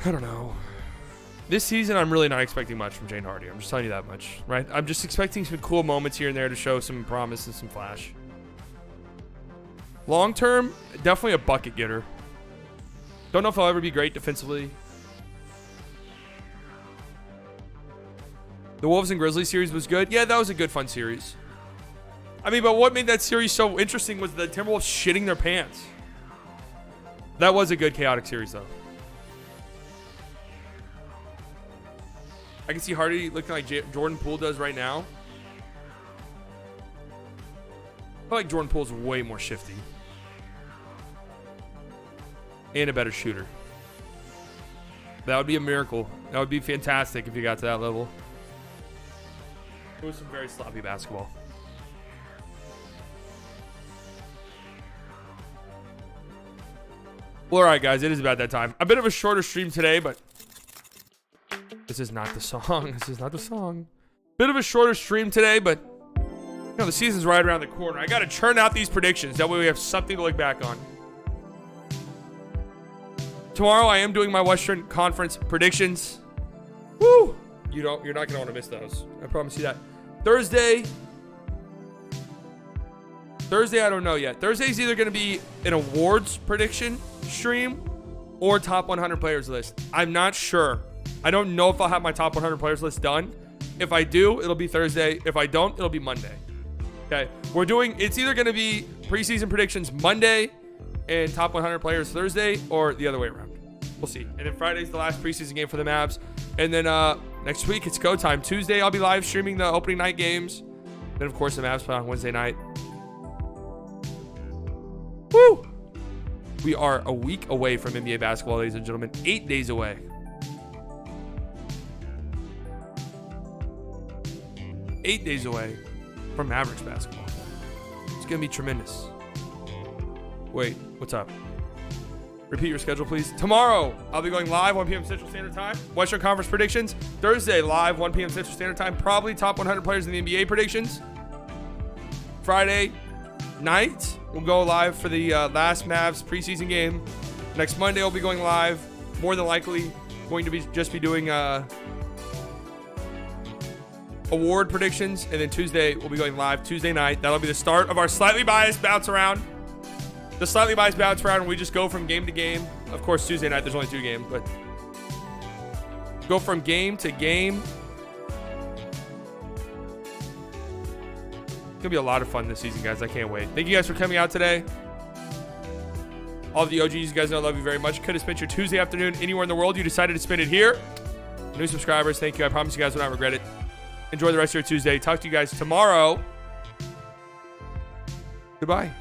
I don't know. This season, I'm really not expecting much from Jalen Hardy. I'm just telling you that much, right? I'm just expecting some cool moments here and there to show some promise and some flash. Long term, definitely a bucket getter. Don't know if I'll ever be great defensively. The Wolves and Grizzlies series was good. Yeah, that was a good, fun series. I mean, but what made that series so interesting was the Timberwolves shitting their pants. That was a good, chaotic series, though. I can see Hardy looking like Jordan Poole does right now. I feel like Jordan Poole's way more shifty. And a better shooter. That would be a miracle. That would be fantastic if you got to that level. It was some very sloppy basketball. Well, all right, guys. It is about that time. A bit of a shorter stream today, but this is not the song. This is not the song. Bit of a shorter stream today, but you know, the season's right around the corner. I got to churn out these predictions. That way we have something to look back on. Tomorrow I am doing my Western Conference predictions. Woo! You're not going to want to miss those. I promise you that. Thursday, I don't know yet. Thursday's either going to be an awards prediction stream or top 100 players list. I'm not sure. I don't know if I'll have my top 100 players list done. If I do, it'll be Thursday. If I don't, it'll be Monday. Okay. It's either going to be preseason predictions Monday and top 100 players Thursday, or the other way around. We'll see. And then Friday's the last preseason game for the Mavs. And then next week, it's go time. Tuesday, I'll be live streaming the opening night games. Then, of course, the Mavs play on Wednesday night. Woo! We are a week away from NBA basketball, ladies and gentlemen. 8 days away. 8 days away from Mavericks basketball. It's going to be tremendous. Wait, what's up? Repeat your schedule, please. Tomorrow, I'll be going live 1 p.m. Central Standard Time. Western Conference predictions. Thursday, live 1 p.m. Central Standard Time. Probably top 100 players in the NBA predictions. Friday night, we'll go live for the last Mavs preseason game. Next Monday, we'll be going live. More than likely, going to be just be doing award predictions. And then Tuesday, we'll be going live Tuesday night. That'll be the start of our slightly biased bounce around. The slightly biased bounce around, we just go from game to game. Of course, Tuesday night, there's only 2 games, but go from game to game. It's going to be a lot of fun this season, guys. I can't wait. Thank you guys for coming out today. All of the OGs, you guys know I love you very much. Could have spent your Tuesday afternoon anywhere in the world. You decided to spend it here. New subscribers, thank you. I promise you guys will not regret it. Enjoy the rest of your Tuesday. Talk to you guys tomorrow. Goodbye.